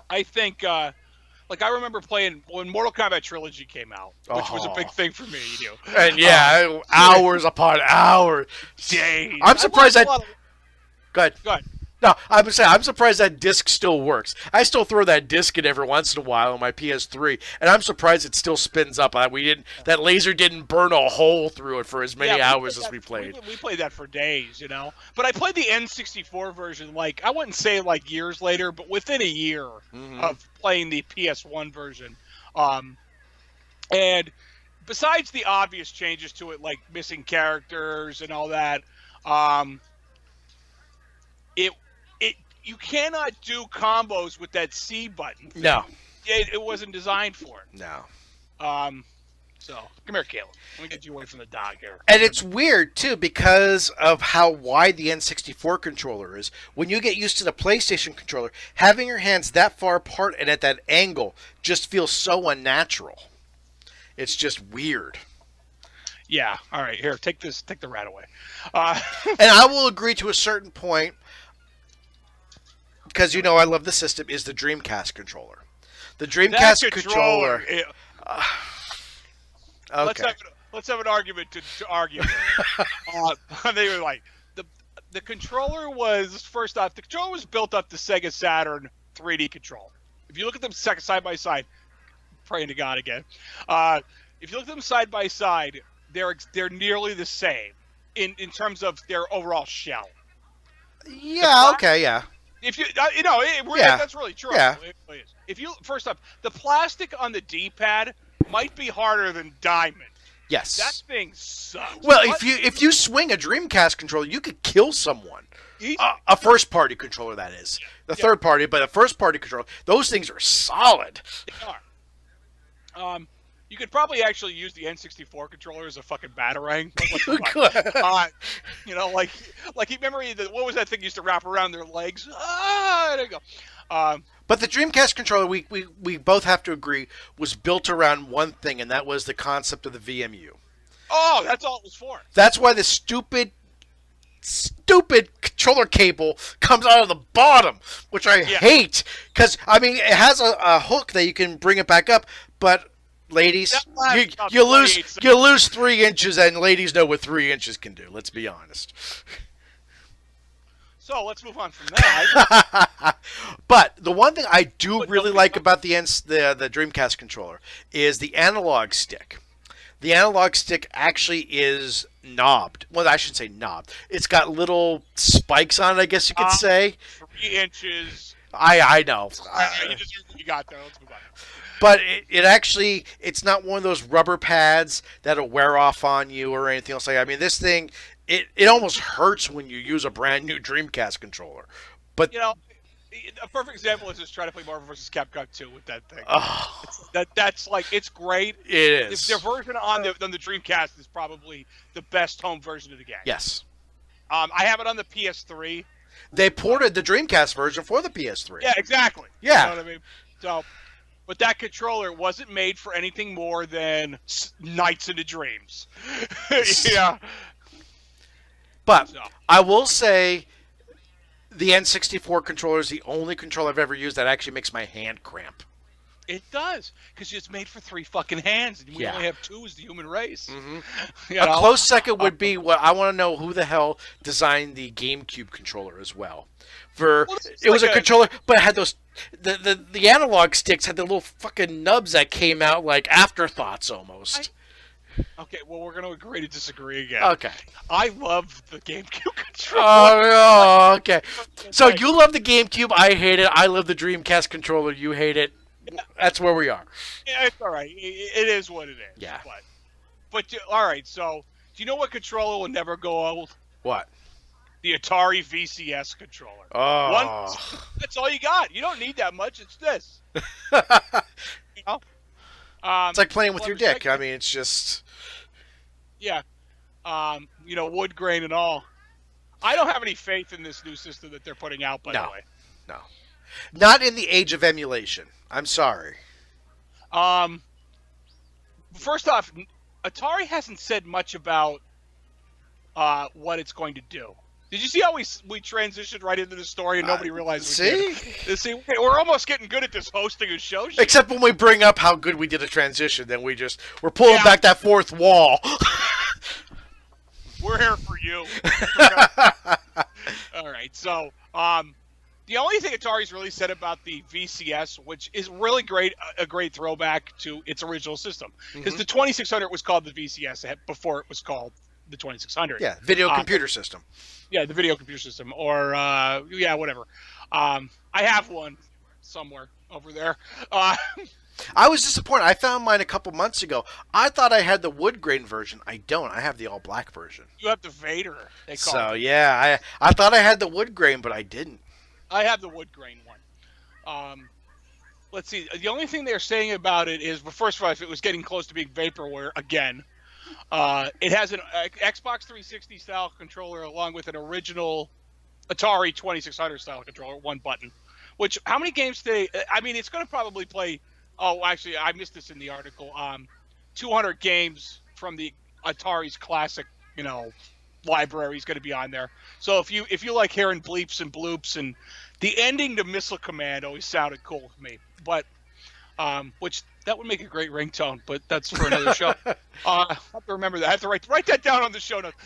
I think, like I remember playing when Mortal Kombat Trilogy came out, which was a big thing for me. You know, and yeah, hours upon hours, days. I'm surprised that. Go ahead. Go ahead. No, I'm surprised that disc still works. I still throw that disc in every once in a while on my PS3, and I'm surprised it still spins up. That laser didn't burn a hole through it for as many hours as we played. We played that for days, you know. But I played the N64 version, like I wouldn't say like years later, but within a year of playing the PS1 version. And besides the obvious changes to it, like missing characters and all that, you cannot do combos with that C button. No. It wasn't designed for it. No. So, come here, Caleb. Let me get you away from the dog here. And it's weird, too, because of how wide the N64 controller is. When you get used to the PlayStation controller, having your hands that far apart and at that angle just feels so unnatural. It's just weird. Yeah. All right. Here, take the rat away. And I will agree to a certain point, because you know I love the system, is the Dreamcast controller. The Dreamcast controller. Okay. Let's have an argument to argue. They were like the controller was first off. The controller was built up the Sega Saturn 3D controller. If you look at them side by side, praying to God again. If you look at them side by side, they're nearly the same in terms of their overall shell. Yeah. Okay. Yeah. If you that's really true. Yeah. If you first off, the plastic on the D-pad might be harder than diamond. Yes. That thing sucks. Well, if you swing a Dreamcast controller, you could kill someone. A first party controller, that is. The third party, but a first party controller. Those things are solid. They are. You could probably actually use the N64 controller as a fucking batarang. You could. You know, like you remember what was that thing used to wrap around their legs? There you go. But the Dreamcast controller, we both have to agree, was built around one thing, and that was the concept of the VMU. Oh, that's all it was for. That's why the stupid controller cable comes out of the bottom, which I hate. Because, I mean, it has a hook that you can bring it back up, but ladies, you lose 3 inches, and ladies know what 3 inches can do. Let's be honest. So let's move on from that. But the one thing I do really like about the Dreamcast controller is the analog stick. The analog stick actually is knobbed. Well, I shouldn't say knobbed. It's got little spikes on it, I guess you could say. 3 inches. I know. You deserve what you got there. Let's move on. But it's not one of those rubber pads that'll wear off on you or anything else like that. I mean, this thing, it almost hurts when you use a brand new Dreamcast controller. But you know, a perfect example is just trying to play Marvel vs. Capcom 2 with that thing. Oh. That's like, it's great. It is. Their version on the Dreamcast is probably the best home version of the game. Yes. I have it on the PS3. They ported the Dreamcast version for the PS3. Yeah, exactly. Yeah. You know what I mean? So, but that controller wasn't made for anything more than Nights into Dreams. Yeah. But I will say the N64 controller is the only controller I've ever used that actually makes my hand cramp. It does, because it's made for 3 fucking hands, and we only have 2 as the human race. Mm-hmm. A close second would be I want to know who the hell designed the GameCube controller as well. It was a controller, but it had those the analog sticks had the little fucking nubs that came out like afterthoughts almost. Okay, well, we're going to agree to disagree again. Okay. I love the GameCube controller. Oh, okay. So you love the GameCube, I hate it. I love the Dreamcast controller, you hate it. That's where we are. Yeah, it's all right. It is what it is. Yeah. But all right, so do you know what controller will never go old? What? The Atari VCS controller. Oh. That's all you got. You don't need that much. It's this. You know? It's like playing with your dick. I mean, it's just... Yeah. You know, wood grain and all. I don't have any faith in this new system that they're putting out, by the way. No. Not in the age of emulation. I'm sorry. First off, Atari hasn't said much about what it's going to do. Did you see how we transitioned right into the story and nobody realized we did? See, we're almost getting good at this hosting a show. Except when we bring up how good we did a transition, then we're pulling back that fourth wall. We're here for you. All right, so the only thing Atari's really said about the VCS, which is really a great throwback to its original system, because the 2600 was called the VCS before it was called the 2600. Yeah, video computer system. Yeah, the video computer system, or whatever. I have one somewhere over there. I was disappointed. I found mine a couple months ago. I thought I had the wood grain version. I don't. I have the all black version. You have the Vader. They call so it. Yeah, I thought I had the wood grain, but I didn't. I have the wood grain one. Let's see. The only thing they're saying about it is, but first of all, if it was getting close to being vaporware again, it has an Xbox 360 style controller along with an original Atari 2600 style controller, one button. Which, how many games it's going to probably play. Oh, actually, I missed this in the article. 200 games from the Atari's classic, library is going to be on there. So if you like hearing bleeps and bloops, and the ending to Missile Command always sounded cool to me, but which that would make a great ringtone, but that's for another show. I have to remember that. I have to write that down on the show notes.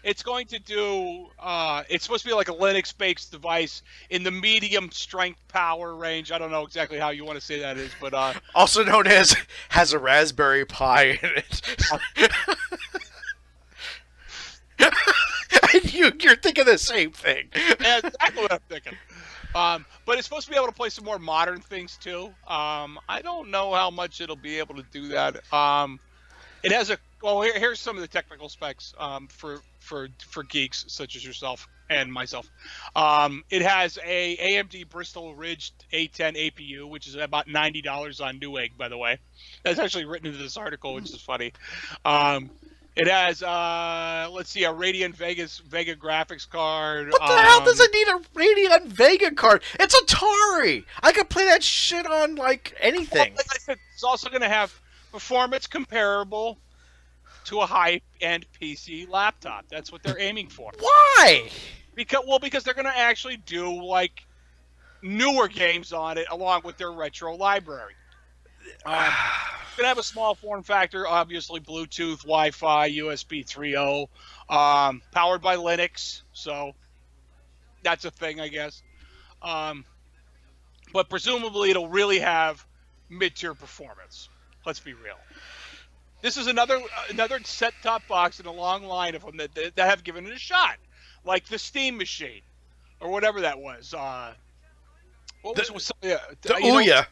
It's going to do. It's supposed to be like a Linux-based device in the medium strength power range. I don't know exactly how you want to say that is, but also known as has a Raspberry Pi in it. You're thinking the same thing. Yeah, exactly what I'm thinking. But it's supposed to be able to play some more modern things too. I don't know how much it'll be able to do that. It has here's some of the technical specs for geeks such as yourself and myself. It has a AMD Bristol Ridge A10 APU, which is about $90 on Newegg, by the way. That's actually written into this article, which is funny. It has, a Radeon Vega graphics card. What the hell does it need a Radeon Vega card? It's Atari. I could play that shit on, like, anything. Well, like I said, it's also going to have performance comparable to a high-end PC laptop. That's what they're aiming for. Why? Because they're going to actually do, like, newer games on it along with their retro library. It's going to have a small form factor, obviously Bluetooth, Wi-Fi, USB 3.0, powered by Linux, so that's a thing, I guess. But presumably it'll really have mid-tier performance. Let's be real. This is another set-top box in a long line of them that have given it a shot, like the Steam Machine, or whatever that was. The Ouya.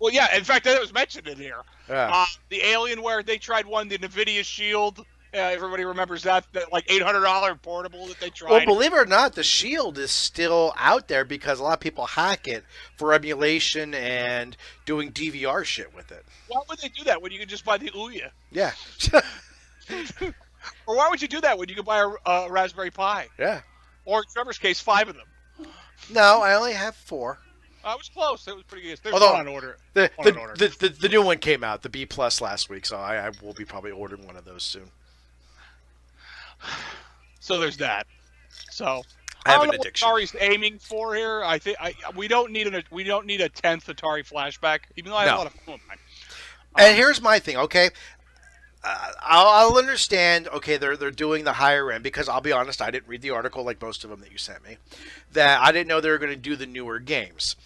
Well, yeah. In fact, that was mentioned in here. Yeah. The Alienware, they tried one, the NVIDIA Shield. Everybody remembers that like $800 portable that they tried. Well, believe it or not, the Shield is still out there because a lot of people hack it for emulation and doing DVR shit with it. Why would they do that when you could just buy the Ouya? Yeah. Or why would you do that when you could buy a Raspberry Pi? Yeah. Or in Trevor's case, 5 of them. No, I only have 4. I was close. It was pretty good. There's Although, one on order. The new one came out, the B Plus, last week, so I will be probably ordering one of those soon. So there's that. So I have don't an know addiction. What Atari's aiming for here. I think we don't need a 10th Atari flashback, even though I have a lot of fun with mine. And here's my thing, okay? I'll understand, okay, they're doing the higher end, because I'll be honest, I didn't read the article like most of them that you sent me, that I didn't know they were going to do the newer games.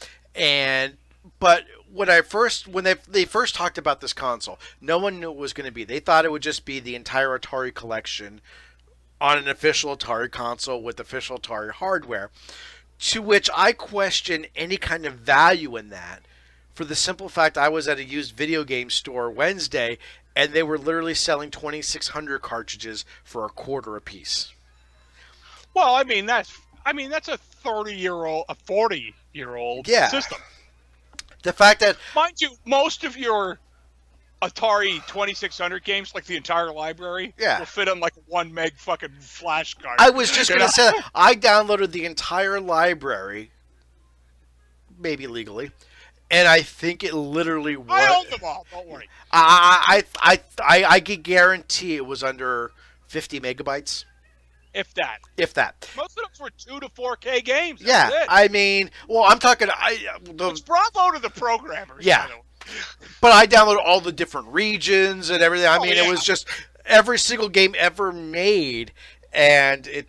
But when they first talked about this console, no one knew what it was going to be. They thought it would just be the entire Atari collection on an official Atari console with official Atari hardware, to which I question any kind of value in that, for the simple fact I was at a used video game store Wednesday, and they were literally selling 2600 cartridges for $0.25 a piece. Well, I mean that's a 40-year-old system. The fact that, mind you, most of your Atari 2600 games, like the entire library, will fit on like a 1 meg fucking flash card. I was just going to say, I downloaded the entire library, maybe legally, and I think it literally was. I own them all. Don't worry. I could guarantee it was under 50 megabytes. If that. Most of those were 2 to 4K games. Yeah, I mean, well, I'm talking. It's bravo to the programmers. Yeah. But I downloaded all the different regions and everything. I mean, it was just every single game ever made, and I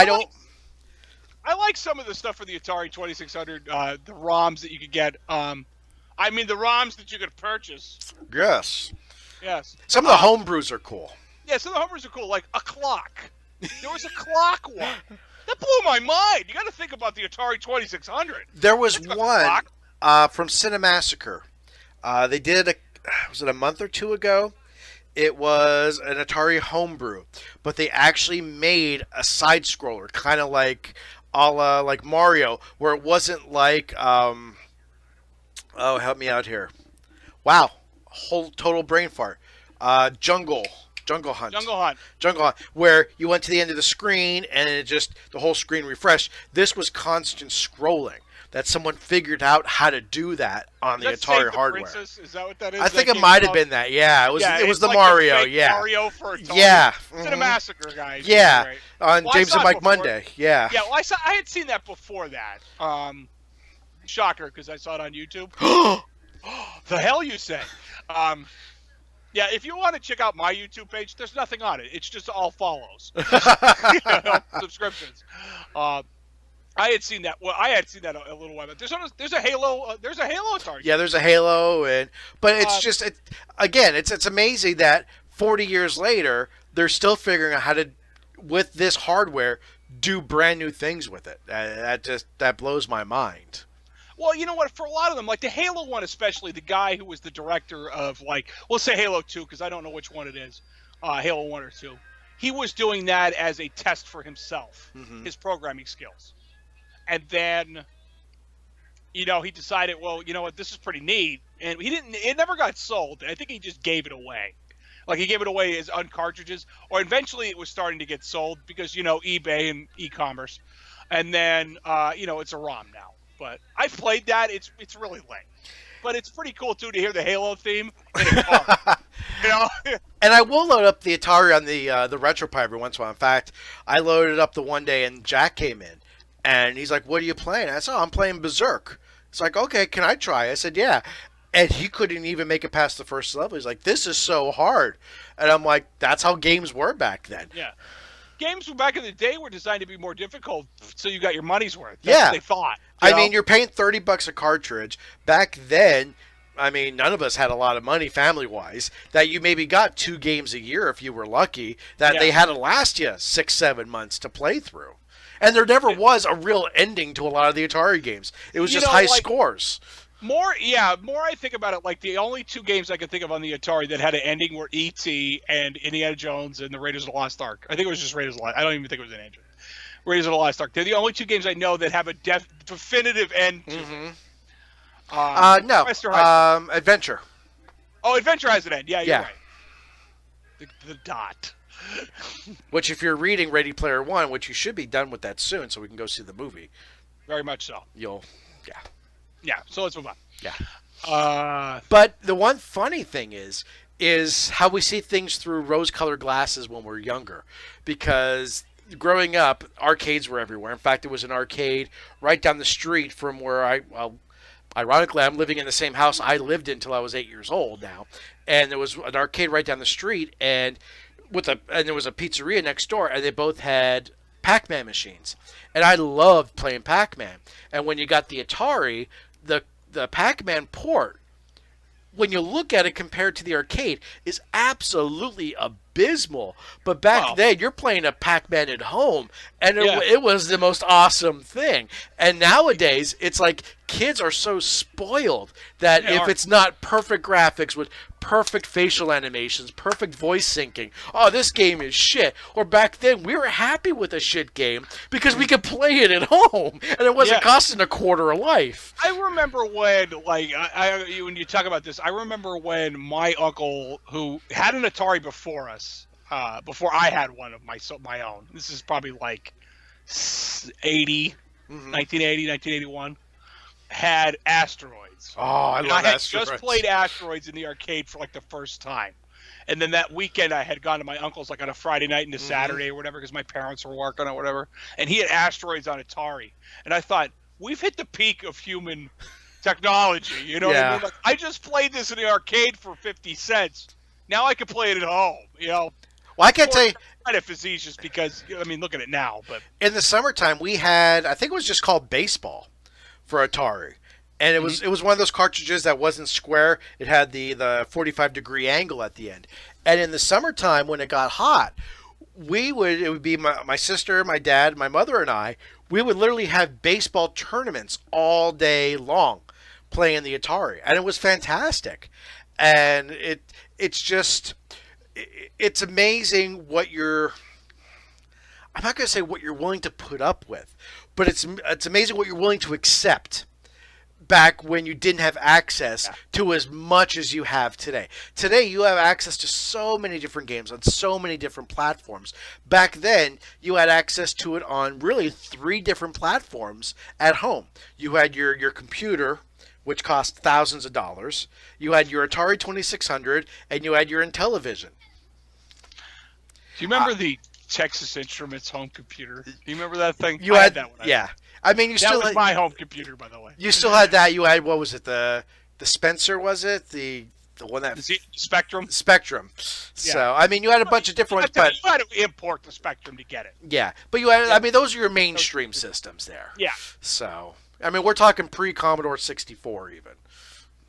don't. I like some of the stuff for the Atari 2600, the ROMs that you could get. I mean, the ROMs that you could purchase. Yes. Yes. Some of the homebrews are cool. Yeah, some of the homebrews are cool, like a clock. There was a clock one. That blew my mind. You got to think about the Atari 2600. There was one from Cinemassacre. They did was it a month or two ago? It was an Atari homebrew, but they actually made a side scroller, kind of like a la like Mario, where it wasn't like oh, help me out here. Wow, whole total brain fart. Jungle Hunt, where you went to the end of the screen and it just the whole screen refreshed. This was constant scrolling. That someone figured out how to do that on the Atari hardware. Princess? Is that what that is? I think it might have been that. Yeah, it was. It was the like Mario. The Mario for Atari. Yeah, Cinemassacre guys. Yeah, right. on James and Mike Monday. Yeah. Yeah, well, I had seen that before that. Shocker, because I saw it on YouTube. The hell you say? Yeah, if you want to check out my YouTube page, there's nothing on it. It's just all follows, subscriptions. I had seen that. Well, I had seen that a little while back. There's a Halo. There's a Halo Atari. Yeah, there's a Halo, but it's just again, it's amazing that 40 years later they're still figuring out how to, with this hardware, do brand new things with it. That blows my mind. Well, you know what? For a lot of them, like the Halo one especially, the guy who was the director of, like, we'll say Halo 2 because I don't know which one it is, Halo 1 or 2. He was doing that as a test for himself, his programming skills. And then, he decided, well, you know what, this is pretty neat. And it never got sold. I think he just gave it away. Like, he gave it away as on cartridges. Or eventually it was starting to get sold because, eBay and e-commerce. And then, it's a ROM now. But I've played that. It's really lame. But it's pretty cool, too, to hear the Halo theme in a car. And I will load up the Atari on the RetroPie every once in a while. In fact, I loaded up the one day and Jack came in. And he's like, what are you playing? I said, I'm playing Berserk. It's like, okay, can I try? I said, yeah. And he couldn't even make it past the first level. He's like, this is so hard. And I'm like, that's how games were back then. Yeah. Games back in the day were designed to be more difficult, so you got your money's worth. That's what they thought. I mean, you're paying $30 a cartridge. Back then, I mean, none of us had a lot of money family-wise, that you maybe got 2 games a year if you were lucky, that they had to last you 6-7 months to play through. And there never was a real ending to a lot of the Atari games. It was just high scores. More I think about it, like the only 2 games I can think of on the Atari that had an ending were E.T. and Indiana Jones and the Raiders of the Lost Ark. I think it was just Raiders of the Lost Ark. I don't even think it was an engine. Raiders of the Lost Ark. They're the only 2 games I know that have a definitive end to them. No. Adventure. Oh, Adventure has an end. Yeah, you're right. The dot. Which, if you're reading Ready Player One, which you should be done with that soon, so we can go see the movie. Very much so. Yeah, so let's move on. Yeah. But the one funny thing is how we see things through rose-colored glasses when we're younger. Because growing up, arcades were everywhere. In fact, there was an arcade right down the street from where ironically, I'm living in the same house I lived in until I was 8 years old now. And there was an arcade right down the street, and there was a pizzeria next door, and they both had Pac-Man machines. And I loved playing Pac-Man. And when you got the Atari, the Pac-Man port, when you look at it compared to the arcade, is absolutely abysmal. But back then, you're playing a Pac-Man at home, and it was the most awesome thing. And nowadays, it's like kids are so spoiled that if it's not perfect graphics with perfect facial animations, perfect voice syncing, oh, this game is shit. Or back then, we were happy with a shit game because we could play it at home, and it wasn't costing a quarter of life. I remember when, like, when you talk about this, I remember when my uncle, who had an Atari before us, before I had one of my own. This is probably like 1980, 1981. Had Asteroids. Oh, I love Asteroids. I had just played Asteroids in the arcade for like the first time. And then that weekend I had gone to my uncle's like on a Friday night into Saturday or whatever because my parents were working or whatever. And he had Asteroids on Atari. And I thought, we've hit the peak of human technology. You know what I mean? Like, I just played this in the arcade for 50 cents. Now I can play it at home, you know? Well, I can't tell you. Kind of facetious because, I mean, look at it now. But in the summertime, we had, I think it was just called Baseball for Atari, and it was one of those cartridges that wasn't square. It had the 45-degree angle at the end. And in the summertime, when it got hot, it would be my sister, my dad, my mother, and I. We would literally have baseball tournaments all day long, playing the Atari, and it was fantastic. And it's amazing what you're. I'm not going to say what you're willing to put up with, but it's amazing what you're willing to accept back when you didn't have access to as much as you have today. Today, you have access to so many different games on so many different platforms. Back then, you had access to it on really 3 different platforms at home. You had your computer, which cost thousands of dollars. You had your Atari 2600, and you had your Intellivision. Do you remember the Texas Instruments home computer? Do you remember that thing? You had that one. Yeah. I mean, that was my home computer, by the way. You still had that. You had, what was it? The Spencer, was it? The one that Spectrum. Spectrum. So I mean, you had a bunch of different ones, but you had to import the Spectrum to get it. Yeah, but you had. I mean, those are your mainstream systems there. Yeah. So I mean, we're talking pre-Commodore 64 even.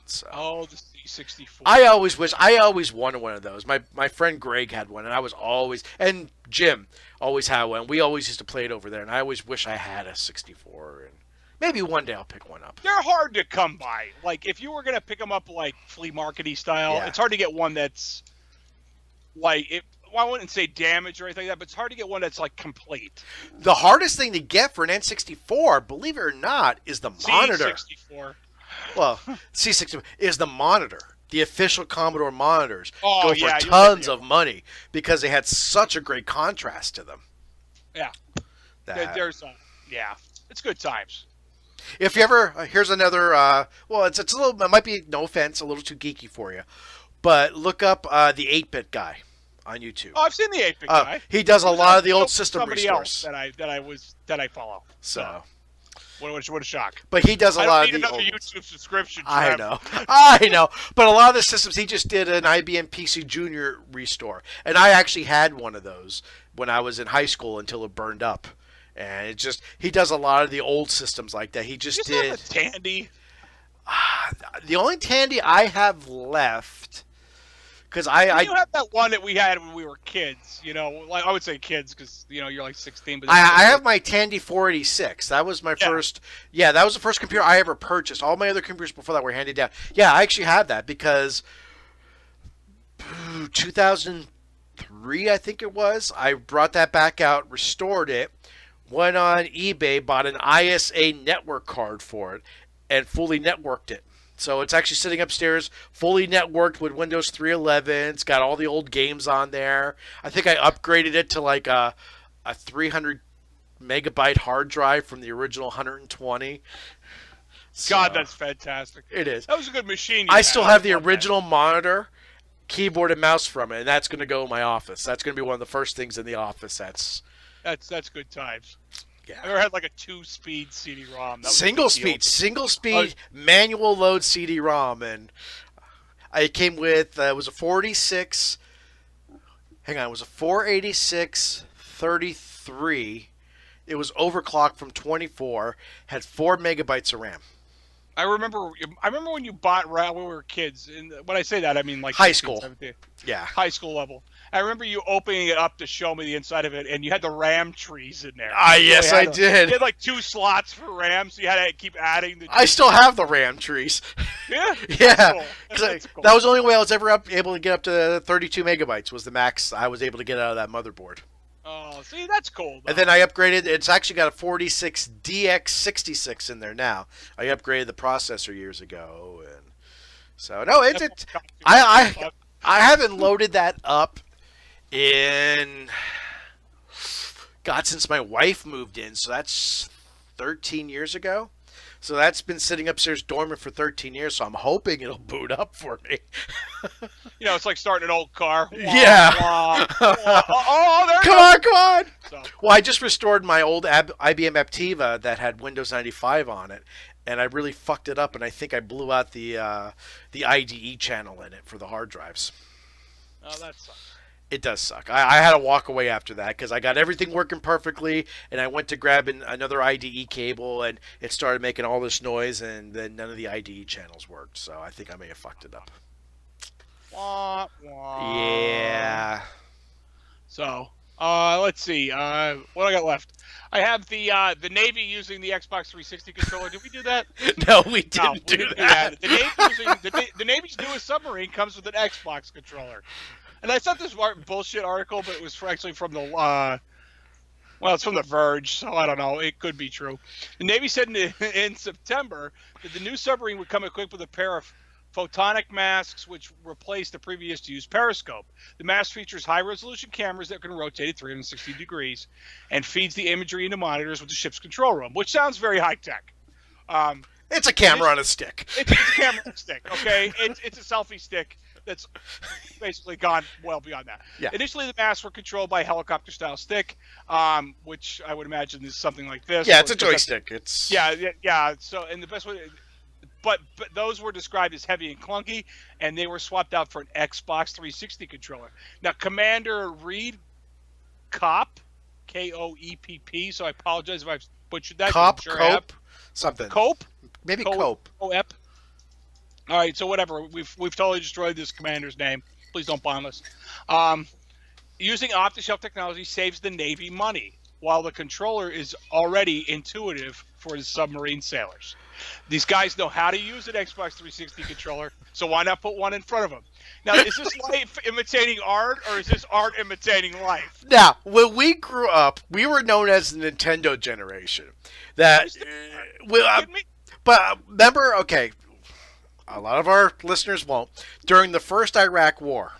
So. Oh, the C64. I always wanted one of those. My friend Greg had one, and I was always, and Jim always had one. We always used to play it over there, and I always wish I had a 64. And maybe one day I'll pick one up. They're hard to come by. Like, if you were gonna pick them up like flea market-y style, it's hard to get one that's like it. Well, I wouldn't say damaged or anything like that, but it's hard to get one that's like complete. The hardest thing to get for an N64, believe it or not, is the monitor. C64. Well, C64 is the monitor. The official Commodore monitors go for tons of money because they had such a great contrast to them. Yeah. It's good times. If you ever, here's another, well, it's a little, it might be, no offense, a little too geeky for you, but look up the 8-bit guy on YouTube. Oh, I've seen the 8-bit guy. He does a lot of the old system restores. Somebody else that I follow. So. What a shock. But he does a lot of the old... I don't need another YouTube subscription. Trev. I know. But a lot of the systems, he just did an IBM PC Junior restore. And I actually had one of those when I was in high school until it burned up. And it just, he does a lot of the old systems like that. He just did. Have a Tandy? The only Tandy I have left... Because you have that one that we had when we were kids, you know. Like I would say kids because you know you're like 16. But I have my Tandy 486. That was my first. Yeah, that was the first computer I ever purchased. All my other computers before that were handed down. Yeah, I actually have that because 2003, I think it was. I brought that back out, restored it, went on eBay, bought an ISA network card for it, and fully networked it. So it's actually sitting upstairs, fully networked with Windows 3.11. It's got all the old games on there. I think I upgraded it to like a 300 megabyte hard drive from the original 120. God, that's fantastic. It is. That was a good machine. I still have the original monitor, keyboard, and mouse from it, and that's going to go in my office. That's going to be one of the first things in the office. That's good times. Yeah. I never had like a 2-speed CD-ROM. Single speed manual load CD-ROM, and I came with it was a 486. Hang on, it was a 486 33. It was overclocked from 24. Had 4 megabytes of RAM. I remember when you bought RAM when we were kids. And when I say that, I mean like High 16, school. 17. Yeah. High school level. I remember you opening it up to show me the inside of it, and you had the RAM trees in there. Yes, I did. You had like 2 slots for RAM, so you had to keep adding the. I still have the RAM trees. Yeah. Yeah. Cool. Cool. That was the only way I was ever able to get up to 32 megabytes was the max I was able to get out of that motherboard. Oh, see, that's cool. Though. And then I upgraded. It's actually got a 46DX66 in there now. I upgraded the processor years ago, and so no, I haven't loaded that up in since my wife moved in, so that's 13 years ago. So that's been sitting upstairs dormant for 13 years, so I'm hoping it'll boot up for me. It's like starting an old car. Yeah. Oh, there Come on. So. Well, I just restored my old IBM Aptiva that had Windows 95 on it, and I really fucked it up, and I think I blew out the IDE channel in it for the hard drives. Oh, that sucks. It does suck. I had to walk away after that because I got everything working perfectly, and I went to grab another IDE cable, and it started making all this noise, and then none of the IDE channels worked. So I think I may have fucked it up. Wah, wah. Yeah. So let's see. What I got left? I have the Navy using the Xbox 360 controller. Did we do that? No, we didn't do that. The Navy's newest submarine comes with an Xbox controller. And I thought this bullshit article, but it was actually from the, it's from The Verge, so I don't know. It could be true. The Navy said in September that the new submarine would come equipped with a pair of photonic masks, which replaced the previous used periscope. The mask features high-resolution cameras that can rotate at 360 degrees and feeds the imagery into monitors with the ship's control room, which sounds very high-tech. It's a camera on a stick. It's a camera on a stick, okay? It's a selfie stick that's basically gone well beyond that. Yeah. Initially, the masks were controlled by a helicopter-style stick, which I would imagine is something like this. Yeah, it's a joystick. Yeah. So, and the best way, but those were described as heavy and clunky, and they were swapped out for an Xbox 360 controller. Now, Commander Reed Kopp, Koepp. So I apologize if I've butchered that. Cope, something. Cope. Maybe Cope. Coep. All right, so whatever. We've totally destroyed this commander's name. Please don't bomb us. Using off-the-shelf technology saves the Navy money, while the controller is already intuitive for the submarine sailors. These guys know how to use an Xbox 360 controller, so why not put one in front of them? Now, is this life imitating art, or is this art imitating life? Now, when we grew up, we were known as the Nintendo generation. But remember, okay, a lot of our listeners won't. During the first Iraq War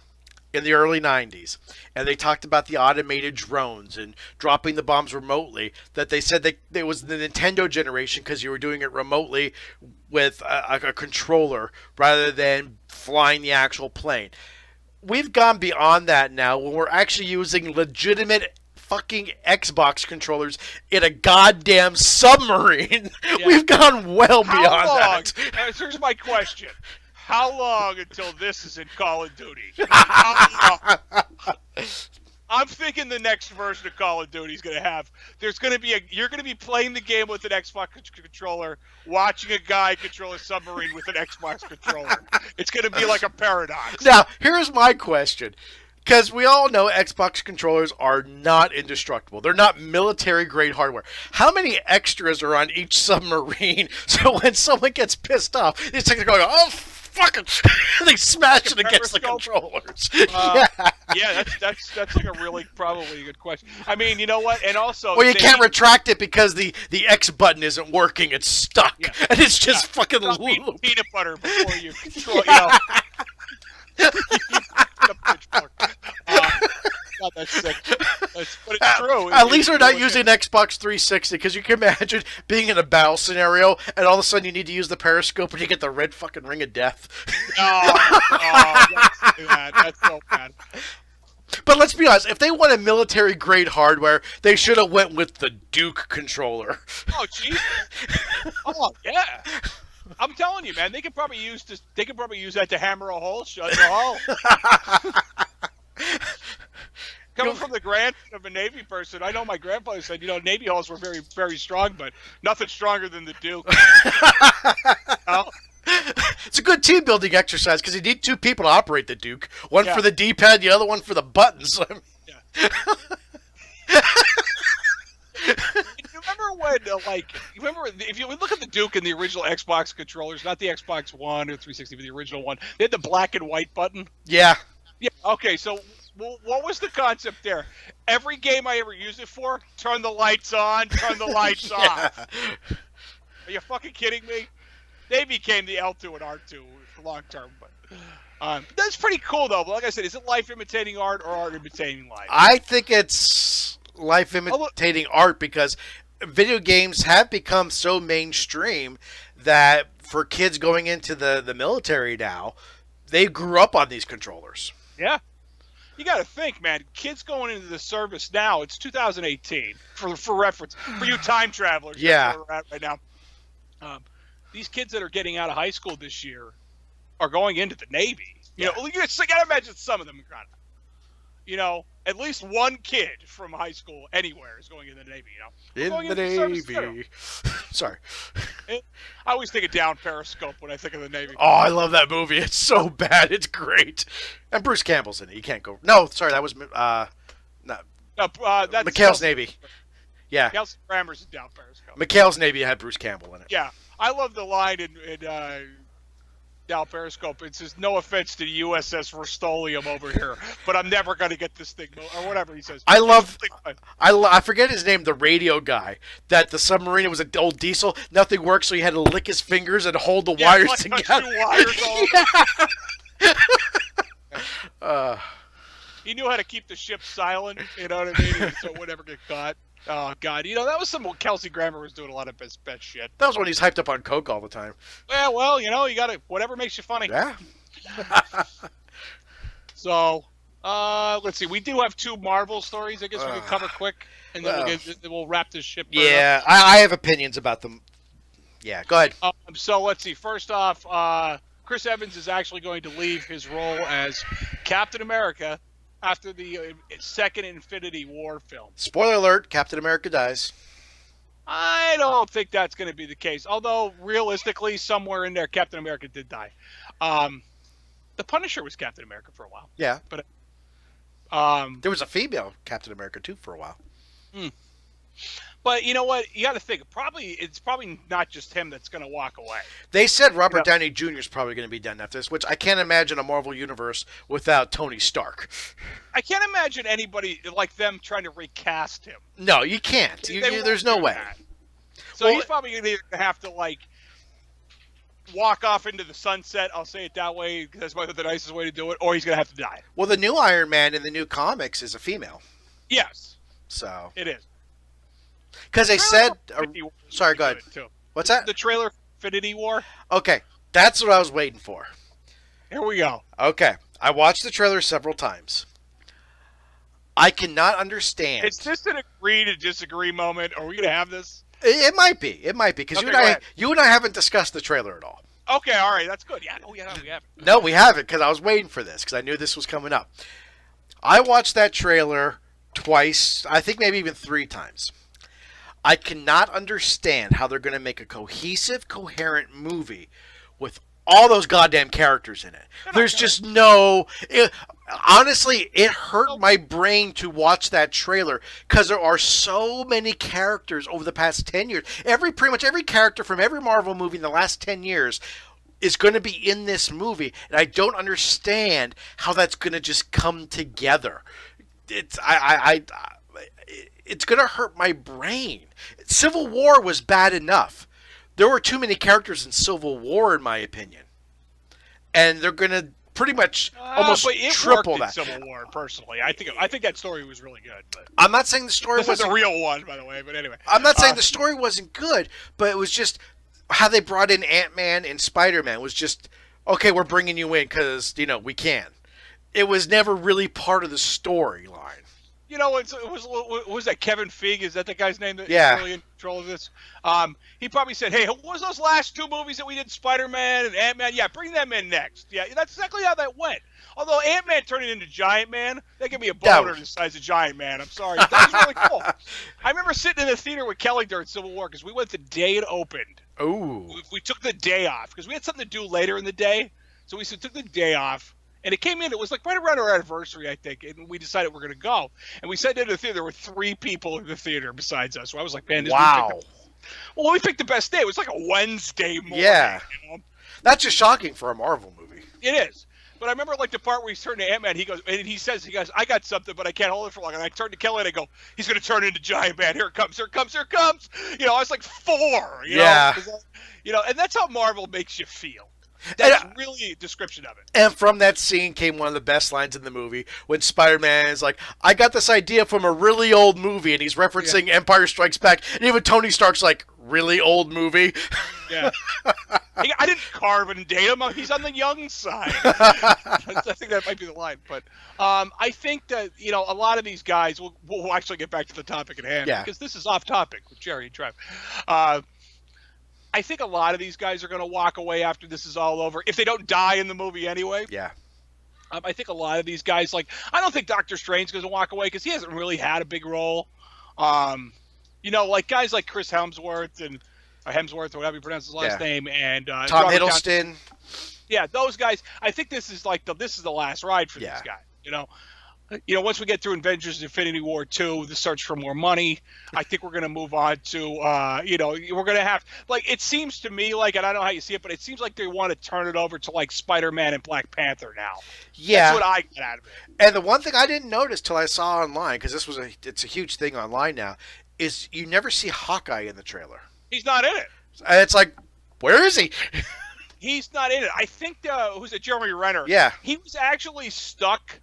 in the early 90s, and they talked about the automated drones and dropping the bombs remotely, that they said that it was the Nintendo generation because you were doing it remotely with a controller rather than flying the actual plane. We've gone beyond that now when we're actually using legitimate fucking Xbox controllers in a goddamn submarine. Yeah. We've gone well beyond that. Here's my question. How long until this is in Call of Duty? I'm thinking the next version of Call of Duty is going to have. You're going to be playing the game with an Xbox controller, watching a guy control a submarine with an Xbox controller. It's going to be like a paradox. Now, here's my question. Because we all know Xbox controllers are not indestructible. They're not military-grade hardware. How many extras are on each submarine so when someone gets pissed off, it's like they're going, oh, fuck it. They smash it against the controllers. Yeah, that's like a really probably a good question. I mean, you know what? And also... Well, you can't retract it because the X button isn't working. It's stuck. Yeah. And it's just fucking loop. Peanut butter before you control, you know... God, that's sick. But it's true. At least we're not using Xbox 360 because you can imagine being in a battle scenario and all of a sudden you need to use the periscope and you get the red fucking ring of death. That's so bad. But let's be honest, if they wanted military grade hardware, they should have went with the Duke controller. Oh, jeez. Oh, yeah. I'm telling you, man, they could probably use this. They could probably use that to hammer a hole shut. Coming from the grandson of a Navy person. I know my grandfather said, Navy halls were very, very strong, but nothing stronger than the Duke. It's a good team building exercise because you need 2 people to operate the Duke. One Yeah. for the D-pad, the other one for the buttons. Yeah. You remember when, if you look at the Duke in the original Xbox controllers, not the Xbox One or 360, but the original one, they had the black and white button. Yeah. Yeah. Okay. So, what was the concept there? Every game I ever used it for, turn the lights on, turn the lights off. Are you fucking kidding me? They became the L2 and R2 for long term, but that's pretty cool though. But like I said, is it life imitating art or art imitating life? I think it's life imitating art because video games have become so mainstream that for kids going into the military now, they grew up on these controllers. Yeah. You got to think, man. Kids going into the service now, it's 2018, for reference, for you time travelers. Yeah. That's where we're at right now. These kids that are getting out of high school this year are going into the Navy. You got to imagine some of them got, at least one kid from high school anywhere is going in the Navy. In the Navy. Sorry. I always think of Down Periscope when I think of the Navy. Oh, I love that movie. It's so bad. It's great. And Bruce Campbell's in it. You can't go. No, sorry, that was That's McHale's Navy. Yeah. Kelsey Grammer's in Down Periscope. McHale's Navy had Bruce Campbell in it. Yeah. I love the line in Down Periscope. It says, "No offense to the USS Rust-Oleum over here, but I'm never going to get this thing," or whatever he says. I forget his name, the radio guy, that the submarine was an old diesel. Nothing worked, so he had to lick his fingers and hold the wires like together. 2 wires all He knew how to keep the ship silent, you know what I mean? So it would never get caught. Oh, God. That was some Kelsey Grammer was doing a lot of best shit. That was when he's hyped up on coke all the time. Yeah, well, you got to, whatever makes you funny. Yeah. So, let's see. We do have 2 Marvel stories I guess we could cover quick, and then we'll wrap this ship up. Yeah, I have opinions about them. Yeah, go ahead. So, let's see. First off, Chris Evans is actually going to leave his role as Captain America after the second Infinity War film. Spoiler alert, Captain America dies. I don't think that's going to be the case. Although, realistically, somewhere in there, Captain America did die. The Punisher was Captain America for a while. Yeah. But there was a female Captain America, too, for a while. But you know what? You got to think. It's probably not just him that's going to walk away. They said Robert Downey Jr. is probably going to be done after this, which I can't imagine a Marvel universe without Tony Stark. I can't imagine anybody like them trying to recast him. No, you can't. There's no way. That. So he's probably going to have to walk off into the sunset. I'll say it that way because that's probably the nicest way to do it. Or he's going to have to die. Well, the new Iron Man in the new comics is a female. Yes. So it is. Because they said... sorry, go ahead. What's that? The trailer Infinity War. Okay, that's what I was waiting for. Here we go. Okay, I watched the trailer several times. I cannot understand. Is this an agree to disagree moment? Are we going to have this? It might be. It might be. Because you and I haven't discussed the trailer at all. Okay, all right. That's good. Yeah, we haven't. No, we haven't because I was waiting for this because I knew this was coming up. I watched that trailer twice, I think maybe even 3 times. I cannot understand how they're going to make a cohesive, coherent movie with all those goddamn characters in it. There's just no... honestly, it hurt my brain to watch that trailer because there are so many characters over the past 10 years. Pretty much every character from every Marvel movie in the last 10 years is going to be in this movie, and I don't understand how that's going to just come together. It's going to hurt my brain. Civil War was bad enough. There were too many characters in Civil War, in my opinion. And they're going to pretty much almost triple that. Civil War, personally. I think that story was really good. But I'm not saying the story wasn't... This is a real one, by the way, but anyway. I'm not saying the story wasn't good, but it was just how they brought in Ant-Man and Spider-Man was just, okay, we're bringing you in because, we can. It was never really part of the storyline. it was what was that Kevin Feige? Is that the guy's name that's really in control of this? He probably said, "Hey, what was those last 2 movies that we did, Spider-Man and Ant-Man? Yeah, bring them in next." Yeah, that's exactly how that went. Although Ant-Man turning into Giant Man, that gave me a boner the size of Giant Man. I'm sorry, that was really cool. I remember sitting in the theater with Kelly during Civil War because we went the day it opened. Ooh. We took the day off because we had something to do later in the day, so we took the day off. And it came in, it was like right around our anniversary, I think, and we decided we're going to go. And we sat into the theater. There were 3 people in the theater besides us. So I was like, man, we picked the best day. It was like a Wednesday morning. Yeah. That's just shocking for a Marvel movie. It is. But I remember like the part where he's turning to Ant-Man, he goes, I got something, but I can't hold it for long. And I turned to Kelly and I go, he's going to turn into Giant Man. Here it comes, here it comes, here it comes. I was like 4, know, and that's how Marvel makes you feel. That's really a description of it. And from that scene came one of the best lines in the movie when Spider-Man is like, I got this idea from a really old movie, and he's referencing Empire Strikes Back. And even Tony Stark's like, really old movie? Yeah. I didn't carve and date him. He's on the young side. I think that might be the line. But I think that, a lot of these guys, we'll actually get back to the topic at hand, because this is off topic with Jerry and Trev. I think a lot of these guys are going to walk away after this is all over, if they don't die in the movie anyway. Yeah. I think a lot of these guys, I don't think Doctor Strange is going to walk away because he hasn't really had a big role. Like guys like Chris Hemsworth or whatever you pronounce his last name, and Tom Hiddleston. Yeah, those guys. I think this is the last ride for these guys. Once we get through Avengers Infinity War 2, the search for more money, I think we're going to move on to, we're going to have, it seems to me and I don't know how you see it, but it seems like they want to turn it over to, Spider-Man and Black Panther now. Yeah. That's what I get out of it. And the one thing I didn't notice till I saw online, because it's a huge thing online now, is you never see Hawkeye in the trailer. He's not in it. And it's like, where is he? He's not in it. I think, who's it, Jeremy Renner? Yeah. He was actually stuck.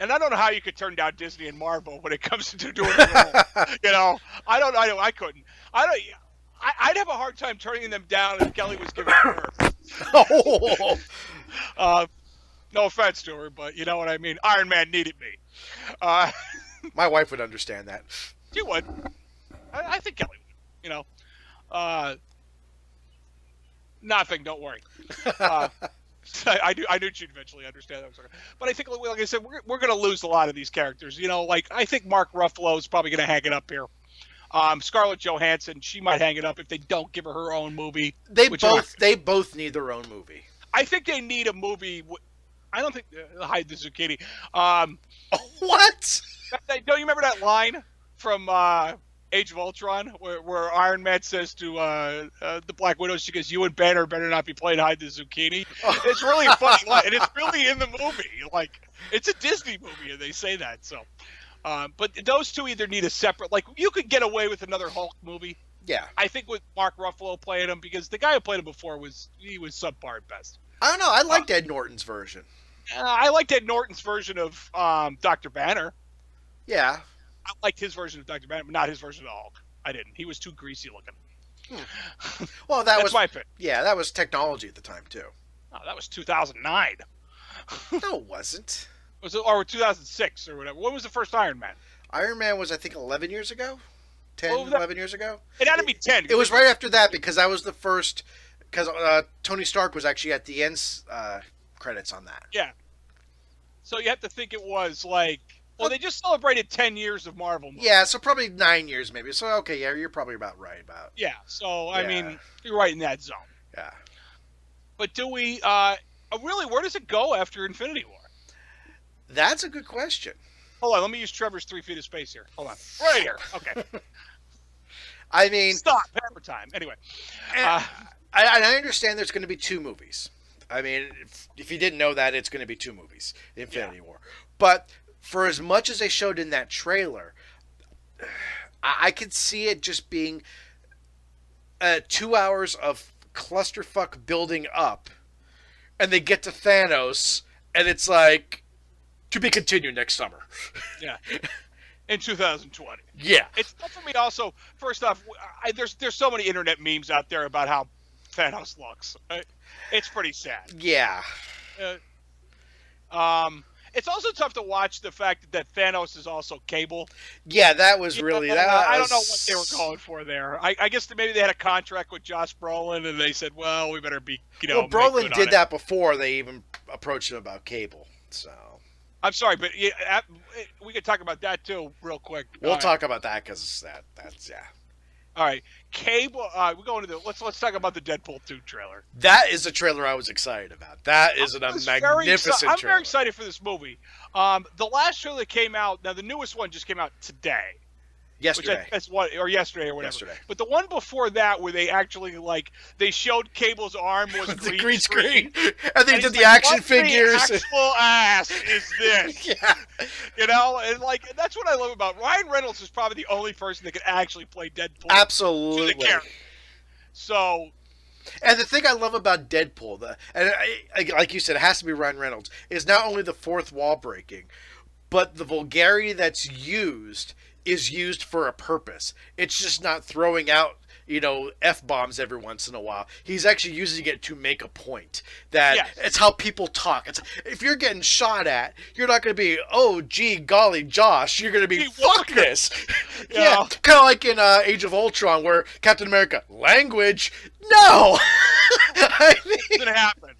And I don't know how you could turn down Disney and Marvel when it comes to doing a role. I couldn't. I'd have a hard time turning them down if Kelly was giving it her. No offense to her, but you know what I mean. Iron Man needed me. My wife would understand that. She would. I think Kelly would. Nothing. Don't worry. I knew she'd eventually understand that. But I think, like I said, we're going to lose a lot of these characters. I think Mark Ruffalo is probably going to hang it up here. Scarlett Johansson, she might hang it up if they don't give her own movie. They both need their own movie. I think they need a movie. I don't think hide the zucchini. What? Don't you remember that line from Age of Ultron, where Iron Man says to the Black Widow, she goes, "You and Banner better not be playing hide the zucchini." It's really a funny line, and it's really in the movie. It's a Disney movie, and they say that. So, but those two either need a separate. You could get away with another Hulk movie. Yeah. I think with Mark Ruffalo playing him, because the guy who played him before was subpar at best. I don't know. I liked Ed Norton's version. I liked Ed Norton's version of Dr. Banner. Yeah. I liked his version of Dr. Banner, but not his version of the Hulk. I didn't. He was too greasy looking. Well, that's my opinion. Yeah, that was technology at the time, too. Oh, that was 2009. No, it wasn't. Was it, or 2006 or whatever? When was the first Iron Man? Iron Man was, I think, 11 years ago? 11 years ago? It had to be 10. It was right after that, because that was the first... Because Tony Stark was actually at the end credits on that. Yeah. So you have to think it was well, they just celebrated 10 years of Marvel movies. Yeah, so probably 9 years maybe. So, okay, yeah, you're probably about right. Yeah, so, I mean, you're right in that zone. Yeah. But do we, really, where does it go after Infinity War? That's a good question. Hold on, let me use Trevor's 3 feet of space here. Hold on. Right here. Okay. I mean... Stop. Hammer time. Anyway. I understand there's going to be 2 movies. I mean, if you didn't know that, it's going to be 2 movies, Infinity War. But for as much as they showed in that trailer, I could see it just being 2 hours of clusterfuck building up, and they get to Thanos, and it's like, to be continued next summer. Yeah. In 2020. Yeah. It's tough for me also, first off, there's so many internet memes out there about how Thanos looks. It's pretty sad. Yeah. It's also tough to watch the fact that Thanos is also Cable. Yeah, that was really that. I don't know what they were going for there. I guess maybe they had a contract with Josh Brolin, and they said, "Well, we better be." Well, Brolin did that before they even approached him about Cable. So I'm sorry, but we could talk about that too, real quick. We'll talk about that because that's yeah. All right, Cable. We're going to let's talk about the Deadpool 2 trailer. That is a trailer I was excited about. That is a magnificent trailer. I'm very excited for this movie. The last trailer that came out, now the newest one just came out today. Yesterday. Yesterday or whatever. Yesterday. But the one before that, where they actually they showed Cable's arm was the green screen, and they did the like, action figures. What the actual ass is this? Yeah. And that's what I love about Ryan Reynolds is probably the only person that could actually play Deadpool. Absolutely. So. And the thing I love about Deadpool, like you said, it has to be Ryan Reynolds, is not only the fourth wall breaking, but the vulgarity that's used is used for a purpose. It's just not throwing out, F-bombs every once in a while. He's actually using it to make a point. It's how people talk. If you're getting shot at, you're not going to be, oh, gee, golly, Josh. You're going to be, fuck this. Yeah. Kind of like in Age of Ultron where Captain America, language? No! It's going to happen.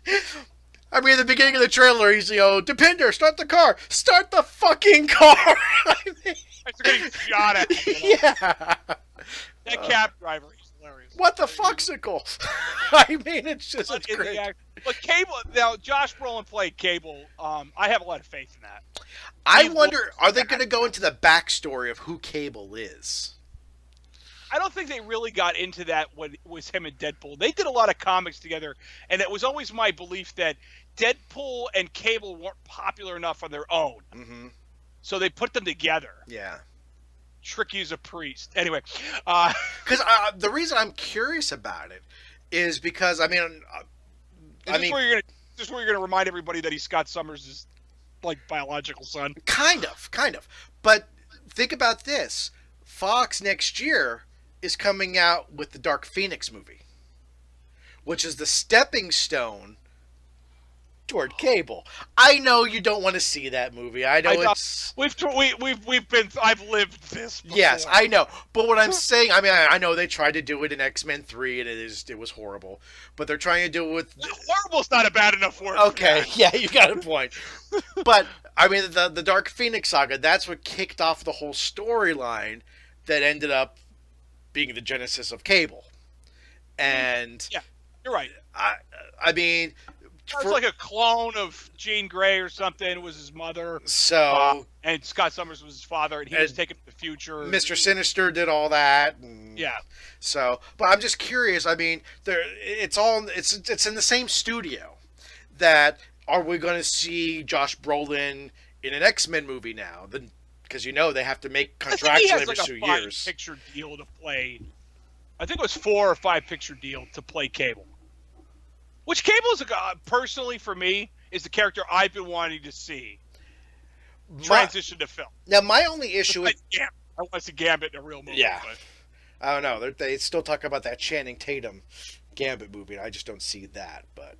I mean, at the beginning of the trailer, he's, Depinder, start the car. Start the fucking car. It's getting shot at. Yeah. That cab driver, he's hilarious. What the fuxicle? I mean, it's great. But Cable, now Josh Brolin played Cable. I have a lot of faith in that. I wonder, are they going to go into the backstory of who Cable is? I don't think they really got into that when it was him and Deadpool. They did a lot of comics together, and it was always my belief that Deadpool and Cable weren't popular enough on their own. Mm-hmm. So they put them together. Yeah. Tricky as a priest. Anyway. Because the reason I'm curious about it is because, Is this where you're going to remind everybody that he's Scott Summers' biological son? Kind of. But think about this. Fox next year is coming out with the Dark Phoenix movie, which is the stepping stone toward Cable. I know you don't want to see that movie. I know it's I've lived this before. Yes, I know. But what I'm saying, I know they tried to do it in X-Men 3 and it was horrible. But they're trying to do it with horrible's not a bad enough word. Okay, yeah, you got a point. But the Dark Phoenix saga, that's what kicked off the whole storyline that ended up being the genesis of Cable. And yeah, you're right. It's like a clone of Jean Grey or something. It was his mother. So and Scott Summers was his father, and he was taken to the future. Mr. Sinister did all that. Yeah. So, but I'm just curious. It's in the same studio. That are we going to see Josh Brolin in an X-Men movie now? Because they have to make contractually every 2 years. Picture deal to play. I think it was 4 or 5 picture deal to play Cable. Which Cable is, personally for me, is the character I've been wanting to see transition to film. Now, my only issue with I want to see Gambit in a real movie. Yeah. But I don't know. They still talk about that Channing Tatum Gambit movie. And I just don't see that. But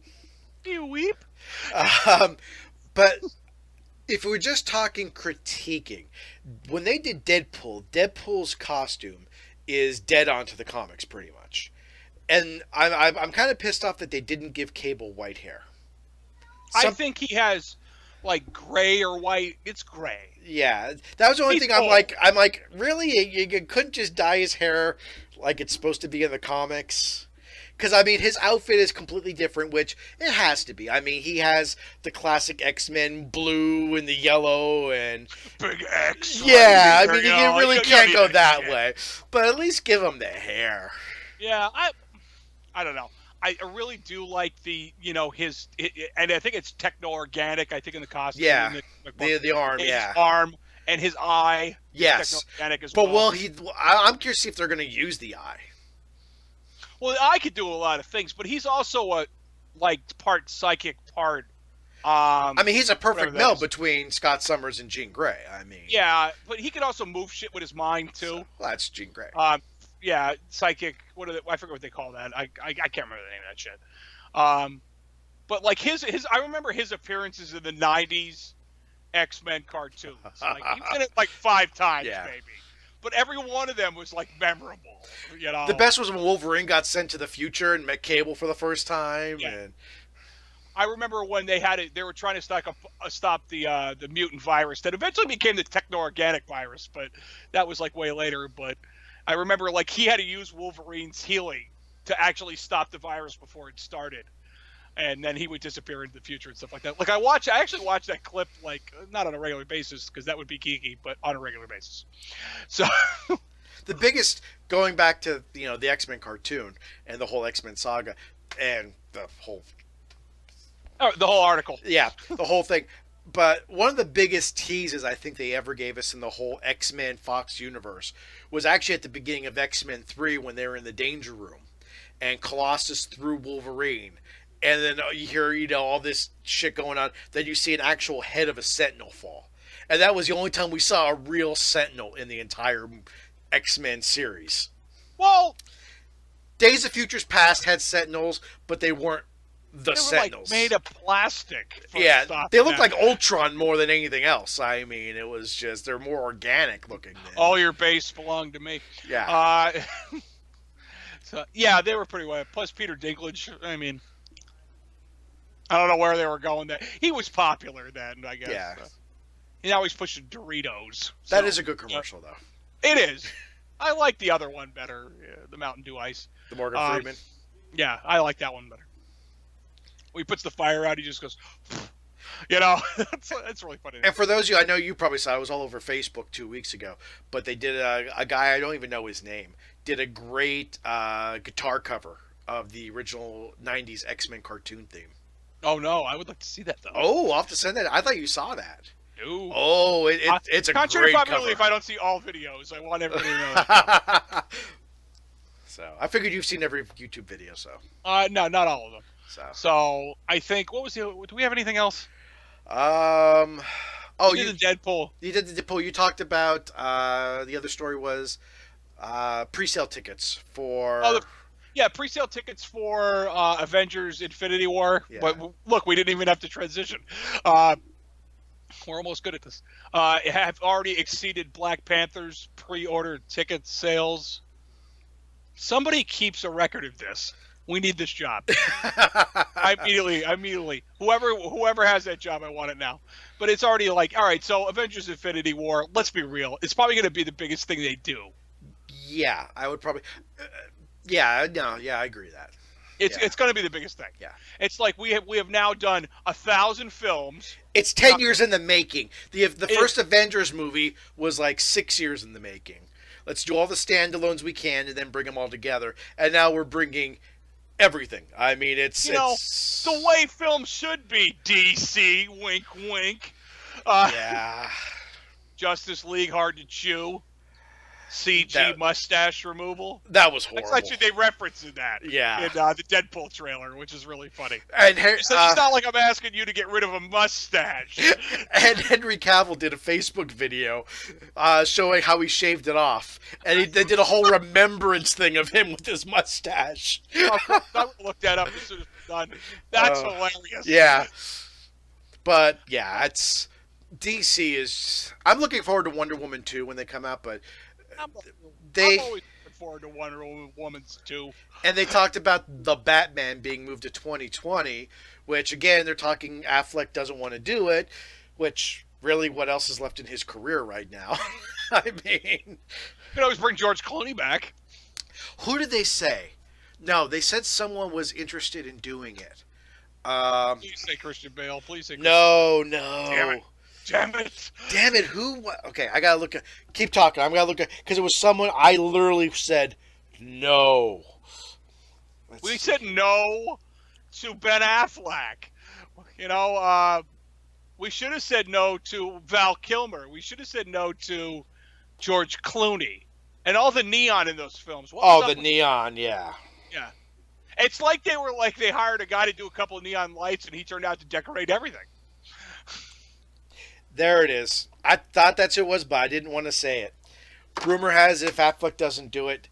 you weep. But if we're just talking critiquing, when they did Deadpool, Deadpool's costume is dead on to the comics pretty much. And I'm kind of pissed off that they didn't give Cable white hair. I think he has gray or white. It's gray. Yeah, that was the only thing. I'm like, really? You couldn't just dye his hair like it's supposed to be in the comics? Because his outfit is completely different, which it has to be. He has the classic X-Men blue and the yellow and big X. Yeah, you really can't go that way. But at least give him the hair. Yeah, I don't know. I really do like the, and I think it's techno-organic, I think, in the costume. Yeah, the arm, his arm and his eye. Yes. Techno-organic as but well. I'm curious to see if they're going to use the eye. Well, the eye could do a lot of things, but he's also part psychic, part... he's a perfect meld between Scott Summers and Jean Grey. Yeah, but he could also move shit with his mind, too. Well, that's Jean Grey. Yeah, psychic. I forget what they call that. I can't remember the name of that shit. But his I remember his appearances in the '90s X-Men cartoons. Like, you've seen it like 5 times, Yeah. maybe. But every one of them was, like, memorable, you know? The best was when Wolverine got sent to the future and met Cable for the first time. Yeah. And I remember when they were trying to stop the mutant virus that eventually became the techno-organic virus, but that was, like, way later. But I remember, like, he had to use Wolverine's healing to actually stop the virus before it started. And then he would disappear into the future and stuff like that. Like, I actually watched that clip, like, not on a regular basis, because that would be geeky, but on a regular basis. So the biggest, going back to, the X-Men cartoon and the whole X-Men saga and the whole article. Yeah, the whole thing. But one of the biggest teases I think they ever gave us in the whole X-Men Fox universe was actually at the beginning of X-Men 3 when they were in the Danger Room and Colossus threw Wolverine. And then you hear, all this shit going on. Then you see an actual head of a Sentinel fall. And that was the only time we saw a real Sentinel in the entire X-Men series. Well, Days of Futures Past had Sentinels, but they weren't the Sentinels. Like made of plastic. Yeah, they looked like Ultron more than anything else. I mean, it was just, they're more organic looking. All your base belonged to me. Yeah. So, yeah, they were pretty well. Plus Peter Dinklage, I mean, I don't know where they were going there. He was popular then, I guess. Yeah. Now he's pushing Doritos. That is a good commercial, though. It is. I like the other one better, the Mountain Dew Ice. The Morgan Freeman? Yeah, I like that one better. When he puts the fire out, he just goes, that's really funny. And for those of you, I know you probably saw, it was all over Facebook 2 weeks ago, but they did a guy, I don't even know his name, did a great guitar cover of the original 90s X-Men cartoon theme. Oh, no, I would like to see that, though. Oh, I'll have to send that. I thought you saw that. No. Oh, it's a great cover. If I don't see all videos, I want everybody to know. So, I figured you've seen every YouTube video, so. No, not all of them. So I think, do we have anything else? You did the Deadpool. You did the Deadpool. You talked about, the other story was, pre-sale tickets for... pre-sale tickets for Avengers Infinity War. Yeah. But look, we didn't even have to transition. We're almost good at this. Have already exceeded Black Panther's pre-order ticket sales. Somebody keeps a record of this. We need this job. Immediately. Whoever has that job, I want it now. But it's already like, all right, so Avengers Infinity War, let's be real. It's probably going to be the biggest thing they do. Yeah, I would probably... I agree with that. It's going to be the biggest thing. Yeah. It's like we have now done 1,000 films. It's 10 years in the making. The first Avengers movie was like 6 years in the making. Let's do all the standalones we can and then bring them all together. And now we're bringing everything. I mean, it's the way film should be. DC, wink, wink. Justice League, hard to chew. CG mustache removal. That was horrible. Actually, they referenced that in the Deadpool trailer, which is really funny. And it's not like I'm asking you to get rid of a mustache. And Henry Cavill did a Facebook video showing how he shaved it off. And they did a whole remembrance thing of him with his mustache. I would look that up as soon as it's done. That's hilarious. Yeah. But, yeah, it's... DC is... I'm looking forward to Wonder Woman 2 when they come out, but... I'm always looking forward to Wonder Woman's 2. And they talked about the Batman being moved to 2020, which, again, they're talking Affleck doesn't want to do it, which, really, what else is left in his career right now? I mean... You can always bring George Clooney back. Who did they say? No, they said someone was interested in doing it. Please say Christian Bale. Please say Christian Bale. No. Damn it. Who? Okay, I gotta look at... Keep talking. I'm gonna look at... Because it was someone I literally said no. We said no to Ben Affleck. We should have said no to Val Kilmer. We should have said no to George Clooney. And all the neon in those films. The neon, yeah. Yeah. It's like they hired a guy to do a couple of neon lights and he turned out to decorate everything. There it is. I thought that's who it was, but I didn't want to say it. Rumor has it if Affleck doesn't do it,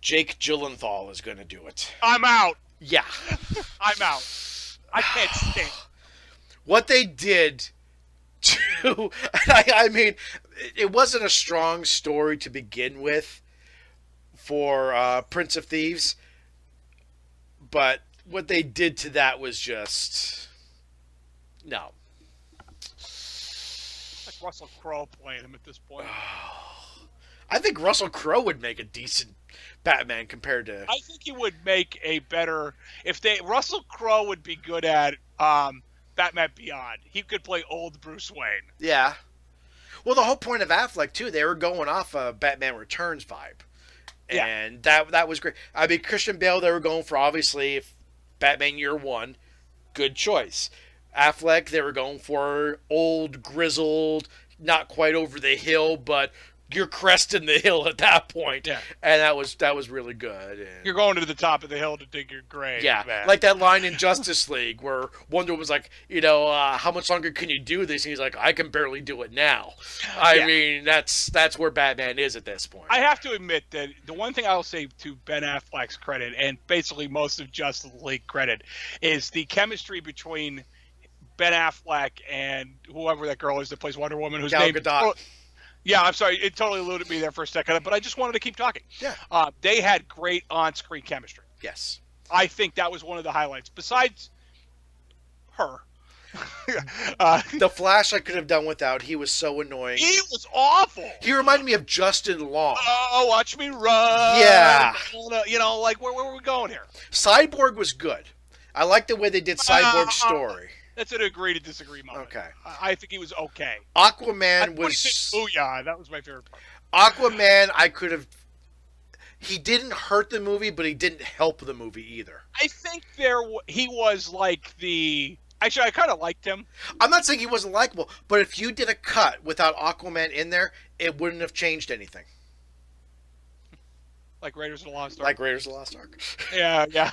Jake Gyllenhaal is going to do it. I'm out. Yeah. I'm out. I can't stand it. What they did to, I mean, it wasn't a strong story to begin with for Prince of Thieves, but what they did to that was just no. Like Russell Crowe playing him at this point. I think Russell Crowe would make a decent Batman compared to. I think he would make a better Russell Crowe would be good at Batman Beyond. He could play old Bruce Wayne. Yeah. Well, the whole point of Affleck too, they were going off a Batman Returns vibe, and that was great. I mean, Christian Bale, they were going for obviously Batman Year One, good choice. Affleck, they were going for old, grizzled, not quite over the hill, but you're cresting the hill at that point. Yeah. And that was really good. And you're going to the top of the hill to dig your grave. yeah, man. like that line in Justice League where Wonder was like, how much longer can you do this? And he's like, I can barely do it now. I mean, that's where Batman is at this point. I have to admit that the one thing I'll say to Ben Affleck's credit, and basically most of Justice League credit, is the chemistry between Ben Affleck and whoever that girl is that plays Wonder Woman, whose Gal name. Gadot. Yeah, I'm sorry. It totally eluded me there for a second, but I just wanted to keep talking. Yeah. They had great on-screen chemistry. Yes. I think that was one of the highlights. Besides her. The Flash I could have done without. He was so annoying. He was awful. He reminded me of Justin Long. Oh, watch me run. Yeah. Like, where are we going here? Cyborg was good. I like the way they did Cyborg's story. That's an agree to disagree moment. Okay. I think he was okay. Aquaman was... Booyah. That was my favorite part. Aquaman, I could have... He didn't hurt the movie, but he didn't help the movie either. I think he was like the... Actually, I kind of liked him. I'm not saying he wasn't likable, but if you did a cut without Aquaman in there, it wouldn't have changed anything. Like Raiders of the Lost Ark. Like Raiders of the Lost Ark. Yeah.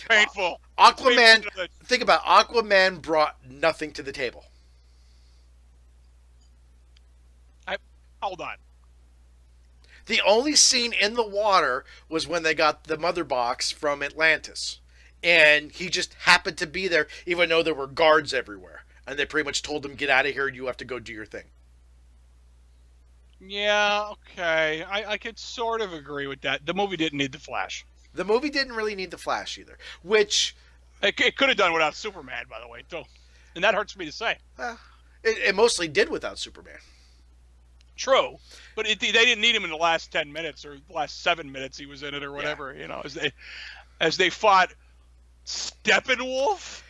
Painful. Aquaman, think about it, Aquaman brought nothing to the table. Hold on. The only scene in the water was when they got the mother box from Atlantis. And he just happened to be there, even though there were guards everywhere. And they pretty much told him, get out of here, you have to go do your thing. Yeah, okay. I could sort of agree with that. The movie didn't need the Flash. The movie didn't really need the Flash either, which... It could have done without Superman, by the way, too. And that hurts me to say. It mostly did without Superman. True. But they didn't need him in the last 10 minutes or the last 7 minutes he was in it or whatever, as they fought Steppenwolf.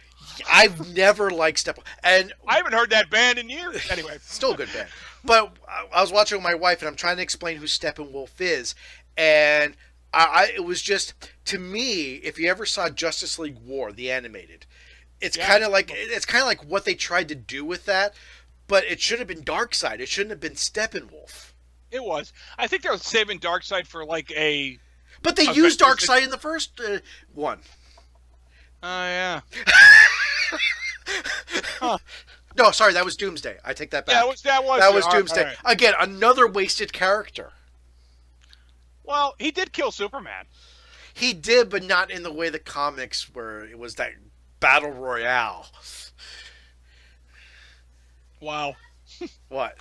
I've never liked Steppenwolf. And I haven't heard that band in years. Anyway. Still a good band. But I was watching with my wife, and I'm trying to explain who Steppenwolf is, and... it was just, to me, if you ever saw Justice League War, the animated, it's kind of like what they tried to do with that, but it should have been Darkseid. It shouldn't have been Steppenwolf. It was. I think they were saving Darkseid for like a... But they used Darkseid in the first one. Oh, yeah. Huh. No, sorry, that was Doomsday. I take that back. Yeah, that was Doomsday. Right. Again, another wasted character. Well, he did kill Superman. He did, but not in the way the comics were. It was that battle royale. Wow. What?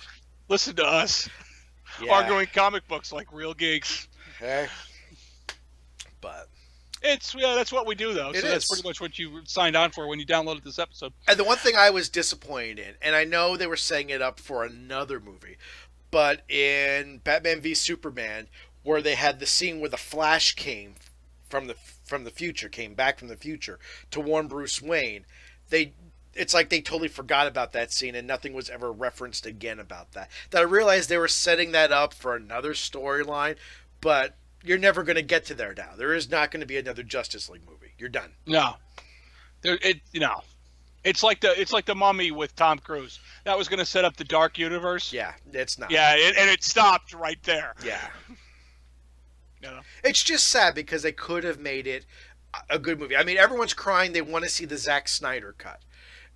Listen to us. Yeah. Arguing comic books like real geeks. Okay. But... that's what we do, though. So that's pretty much what you signed on for when you downloaded this episode. And the one thing I was disappointed in, and I know they were setting it up for another movie, but in Batman v Superman... where they had the scene where the Flash came from the future, came back from the future to warn Bruce Wayne. It's like they totally forgot about that scene and nothing was ever referenced again about that. That I realized they were setting that up for another storyline, but you're never going to get to there now. There is not going to be another Justice League movie. You're done. No. It's like the Mummy with Tom Cruise. That was going to set up the Dark Universe. Yeah, it's not. Yeah, and it stopped right there. Yeah. No. It's just sad because they could have made it a good movie. I mean, everyone's crying. They want to see the Zack Snyder cut.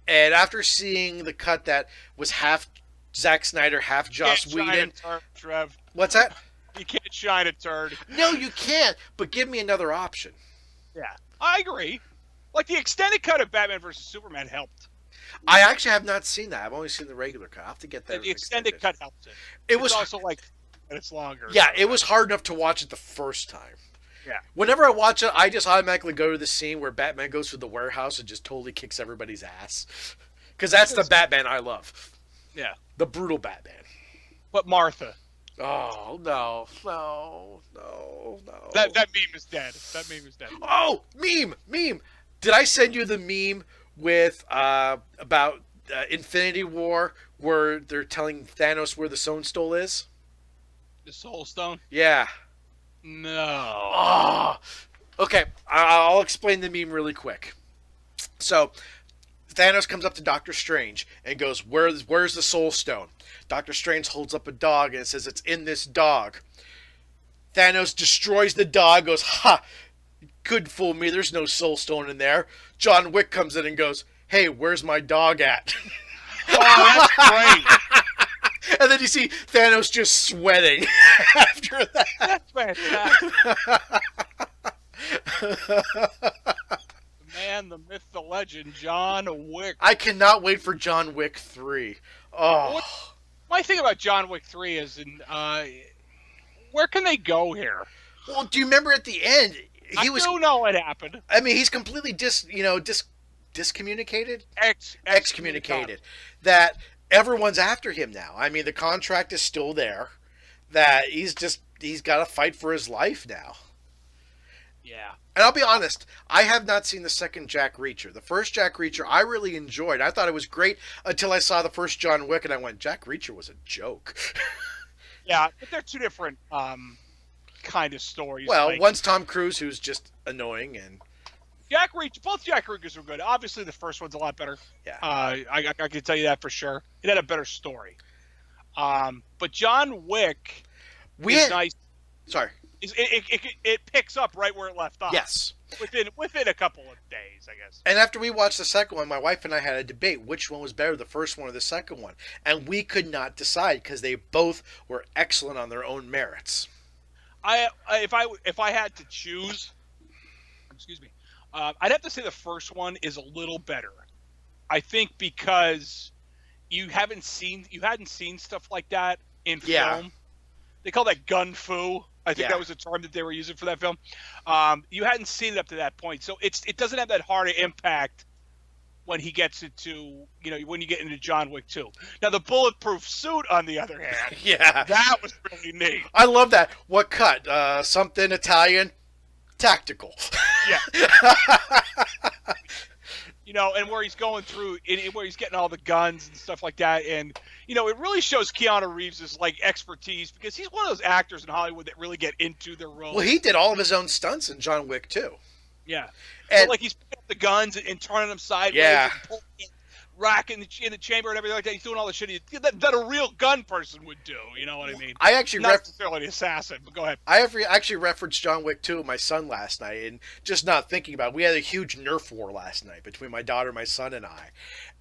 And after seeing the cut that was half Zack Snyder, half Joss Whedon. Trev. What's that? You can't shine a turd. No, you can't. But give me another option. Yeah, I agree. Like the extended cut of Batman vs Superman helped. I actually have not seen that. I've only seen the regular cut. I will have to get that. The extended cut helps it. It was it's also like minutes longer. Yeah, it was hard enough to watch it the first time. Yeah. Whenever I watch it, I just automatically go to the scene where Batman goes through the warehouse and just totally kicks everybody's ass. Because that's the Batman I love. Yeah. The brutal Batman. But Martha. Oh, no. That meme is dead. That meme is dead. Oh, meme. Did I send you the meme with about Infinity War where they're telling Thanos where the Stone Stone is? The Soul Stone? Yeah. No. Oh. Okay, I'll explain the meme really quick. So, Thanos comes up to Doctor Strange and goes, where's the Soul Stone? Doctor Strange holds up a dog and it says, it's in this dog. Thanos destroys the dog, goes, ha! Couldn't fool me, there's no Soul Stone in there. John Wick comes in and goes, hey, where's my dog at? Oh, that's great. And then you see Thanos just sweating after that. That's fantastic. The man, the myth, the legend, John Wick. I cannot wait for John Wick 3. Oh. My thing about John Wick 3 is, where can they go here? Well, do you remember at the end? I don't know what happened. I mean, he's completely discommunicated? Excommunicated. That everyone's after him now. I mean, the contract is still there. That he's got to fight for his life now. Yeah. And I'll be honest, I have not seen the second Jack Reacher. The first Jack Reacher I really enjoyed. I thought it was great until I saw the first John Wick and I went, Jack Reacher was a joke. Yeah, but they're two different kind of stories. Well, like, one's Tom Cruise, who's just annoying, and both Jack Reachers were good. Obviously, the first one's a lot better. Yeah. I can tell you that for sure. It had a better story. But John Wick is nice. Sorry. It picks up right where it left off. Yes. Within a couple of days, I guess. And after we watched the second one, my wife and I had a debate which one was better, the first one or the second one, and we could not decide because they both were excellent on their own merits. If I had to choose, excuse me, I'd have to say the first one is a little better. I think because you hadn't seen stuff like that in film. They call that gun fu. I think that was the term that they were using for that film. You hadn't seen it up to that point, so it doesn't have that hard impact when he gets into when you get into John Wick 2. Now the bulletproof suit, on the other hand, that was really neat. I love that. What cut? Something Italian, tactical. Yeah. And where he's going through, where he's getting all the guns and stuff like that, and it really shows Keanu Reeves' expertise because he's one of those actors in Hollywood that really get into their role. Well, he did all of his own stunts in John Wick too. Yeah, and he's picking up the guns and turning them sideways, and pulling rack in the chamber and everything like that. He's doing all the shit that a real gun person would do. You know what I mean? I actually not necessarily an assassin, but go ahead. I actually referenced John Wick 2 with my son last night, and just not thinking about it. We had a huge Nerf war last night between my daughter, my son, and I.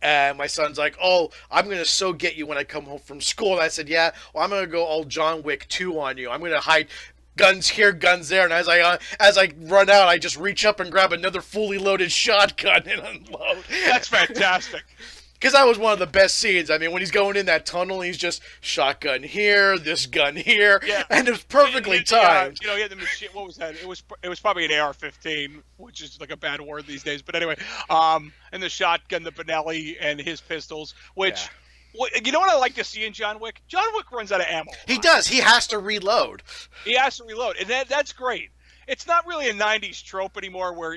And my son's like, "Oh, I'm gonna so get you when I come home from school." And I said, "Yeah, well, I'm gonna go all John Wick 2 on you. I'm gonna hide guns here, guns there." And as I run out, I just reach up and grab another fully loaded shotgun and unload. That's fantastic. Because that was one of the best scenes. I mean, when he's going in that tunnel, he's just shotgun here, this gun here, and it was perfectly timed. He had the machine. What was that? It was probably an AR-15, which is like a bad word these days. But anyway, and the shotgun, the Benelli, and his pistols. Which, you know what I like to see in John Wick? John Wick runs out of ammo. He does. He has to reload. And that's great. It's not really a '90s trope anymore, where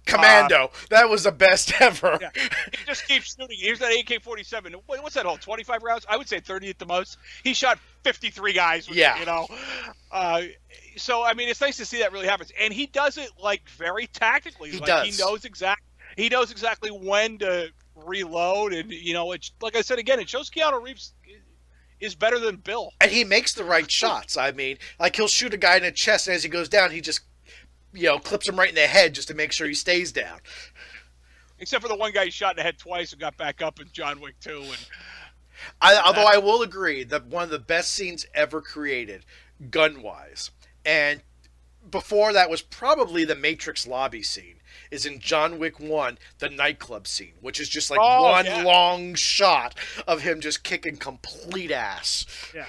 Commando. That was the best ever. Yeah. He just keeps shooting. Here's that AK-47. What's that, 25 rounds? I would say 30 at the most. He shot 53 guys with it, so, I mean, it's nice to see that really happens. And he does it, very tactically. He does. He knows exactly when to reload. And, it's, like I said, again, it shows Keanu Reeves is better than Bill. And he makes the right shots. I mean, he'll shoot a guy in the chest, and as he goes down, he just clips him right in the head just to make sure he stays down. Except for the one guy he shot in the head twice and got back up in John Wick 2. Although I will agree that one of the best scenes ever created, gun-wise, and before that was probably the Matrix lobby scene, is in John Wick 1, the nightclub scene, which is just like long shot of him just kicking complete ass. Yeah.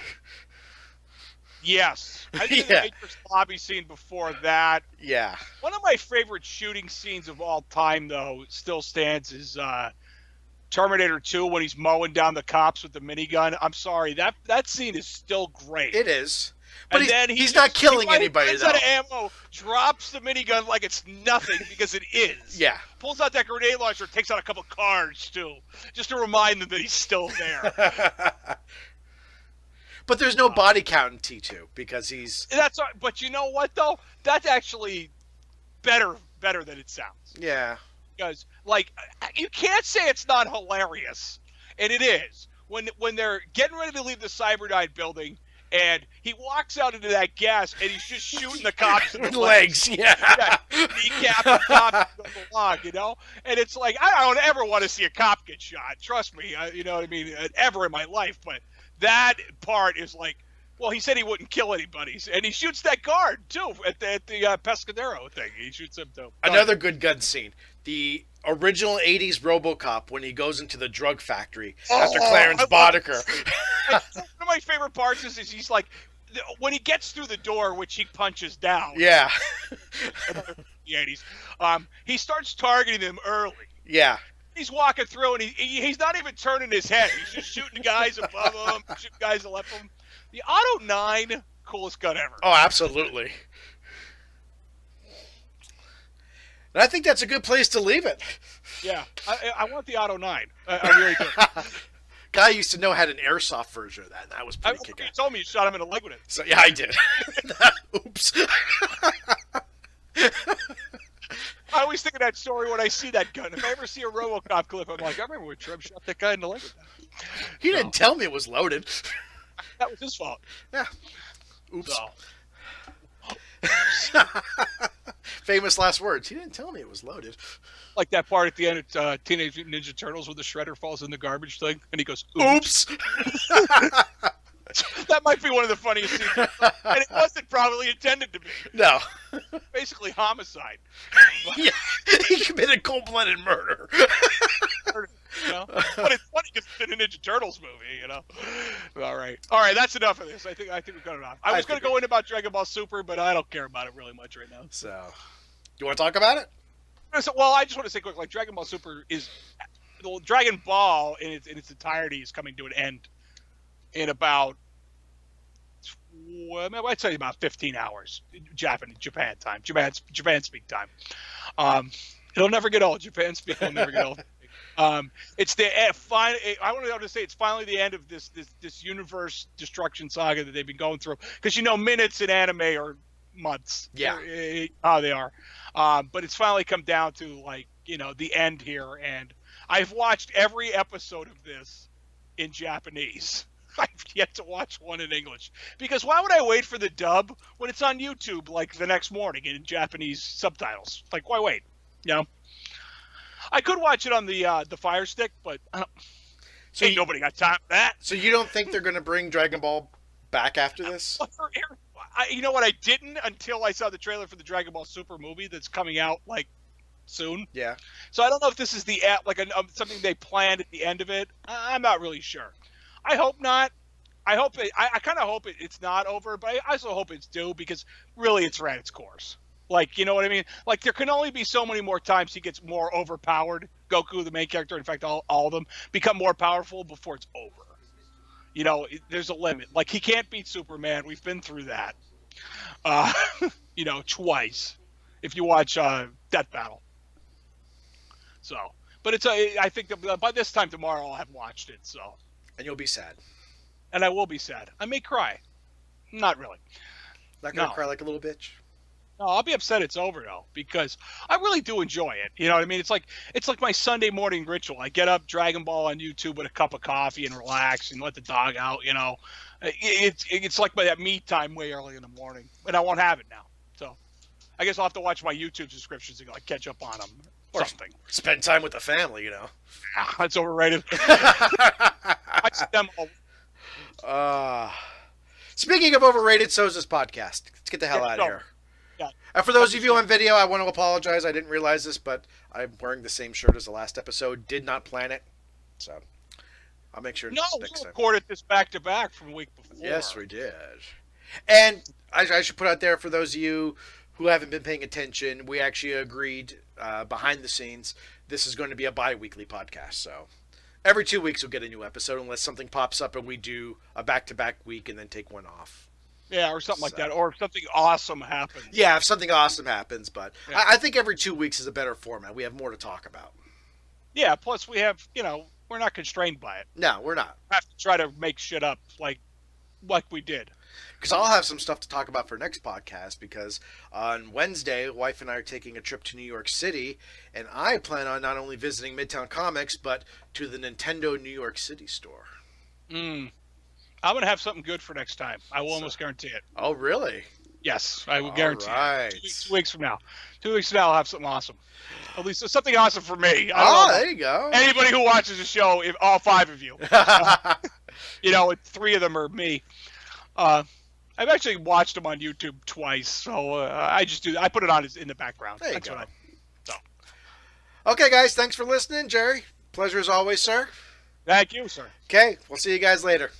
Yes. I did the Matrix lobby scene before that. Yeah. One of my favorite shooting scenes of all time, though, still stands is Terminator 2 when he's mowing down the cops with the minigun. I'm sorry, that scene is still great. It is. But he's not killing anybody, though. Out of ammo, drops the minigun like it's nothing because it is. Yeah. Pulls out that grenade launcher, takes out a couple cars, too, just to remind them that he's still there. But there's no body count in T2 because he's... But you know what, though? That's actually better than it sounds. Yeah. Because, like, you can't say it's not hilarious. And it is. When they're getting ready to leave the Cyberdyne building, and he walks out into that gas, and he's just shooting the cops in the legs. Yeah. Kneecap the cops along, you know? And it's like, I don't ever want to see a cop get shot. Trust me. You know what I mean? Ever in my life. But that part is like, well, he said he wouldn't kill anybody, and he shoots that guard too at the Pescadero thing. He shoots him too. Another good gun scene: the original '80s RoboCop when he goes into the drug factory after Clarence Boddicker. One of my favorite parts is he's like, when he gets through the door, which he punches down. Yeah. The '80s, he starts targeting them early. Yeah. He's walking through, and he's not even turning his head. He's just shooting guys above him, shooting guys left him. The Auto 9, coolest gun ever. Oh, absolutely. And I think that's a good place to leave it. Yeah, I want the Auto 9. I really do. Guy used to know had an airsoft version of that, and that was pretty kick-ass. You told me you shot him in the leg with it. So, yeah, I did. Oops. I always think of that story when I see that gun. If I ever see a RoboCop clip, I'm like, I remember when Trev shot that guy in the leg with that. He didn't tell me it was loaded. That was his fault. Yeah. Oops. So. Famous last words. He didn't tell me it was loaded. Like that part at the end of Teenage Mutant Ninja Turtles where the shredder falls in the garbage thing, and he goes, oops. That might be one of the funniest scenes. And it wasn't probably intended to be. No. Basically homicide. Yeah. He committed cold-blooded murder. You know? But it's funny because it's in a Ninja Turtles movie, you know. All right, that's enough of this. I think we've got enough. I was going to go in about Dragon Ball Super, but I don't care about it really much right now. So, you want to talk about it? Well, I just want to say quick, like Dragon Ball Super is Dragon Ball in its entirety is coming to an end in about, well, I'd say about 15 hours, Japan time, Japan speak time. It'll never get old. Japan speak will never get old. It's the final. I want to say it's finally the end of this universe destruction saga that they've been going through. Because minutes in anime are months. Yeah, how they are. But it's finally come down to the end here, and I've watched every episode of this in Japanese. I've yet to watch one in English because why would I wait for the dub when it's on YouTube like the next morning in Japanese subtitles? Like, why wait? I could watch it on the Fire Stick, but ain't nobody got time for that. So you don't think they're going to bring Dragon Ball back after this? You know what? I didn't until I saw the trailer for the Dragon Ball Super movie that's coming out soon. Yeah. So I don't know if this is something they planned at the end of it. I'm not really sure. I hope not. I hope it. I kind of hope it's not over, but I also hope it's due because really it's ran its course. You know what I mean? There can only be so many more times he gets more overpowered. Goku, the main character, in fact, all of them become more powerful before it's over. There's a limit. He can't beat Superman. We've been through that. Twice. If you watch Death Battle. So, but I think that by this time tomorrow I'll have watched it. So. And you'll be sad. And I will be sad. I may cry. Not really. Not gonna cry like a little bitch. No, I'll be upset it's over though because I really do enjoy it. You know what I mean? It's like my Sunday morning ritual. I get up, Dragon Ball on YouTube with a cup of coffee and relax and let the dog out. It's like that me time way early in the morning, and I won't have it now. So I guess I'll have to watch my YouTube subscriptions and catch up on them. Or something. Spend time with the family, That's overrated. I see them all. Speaking of overrated, so is this podcast. Let's get the hell out of here. Yeah. And for those of you on video, I want to apologize. I didn't realize this, but I'm wearing the same shirt as the last episode. Did not plan it, so I'll make sure No, we next time. recorded this back to back from the week before. Yes, we did. And I should put out there for those of you who haven't been paying attention, we actually agreed behind the scenes this is going to be a bi-weekly podcast. So every 2 weeks we'll get a new episode unless something pops up and we do a back-to-back week and then take one off. Yeah, or something like that. Or if something awesome happens. Yeah, if something awesome happens. But Yeah. I think every 2 weeks is a better format. We have more to talk about. Yeah, plus we have, we're not constrained by it. No, we're not. We have to try to make shit up like we did. Because I'll have some stuff to talk about for next podcast because on Wednesday, wife and I are taking a trip to New York City, and I plan on not only visiting Midtown Comics, but to the Nintendo New York City store. I'm going to have something good for next time. I will almost guarantee it. Oh, really? Yes, I will guarantee right. it. 2 weeks from now. 2 weeks from now, I'll have something awesome. At least something awesome for me. There you go. Anybody who watches the show, if all 5 of you. And 3 of them are me. I've actually watched them on YouTube twice, so I put it on in the background. There you That's go. what so. Okay, guys, thanks for listening, Jerry. Pleasure as always, sir. Thank you, sir. Okay, we'll see you guys later.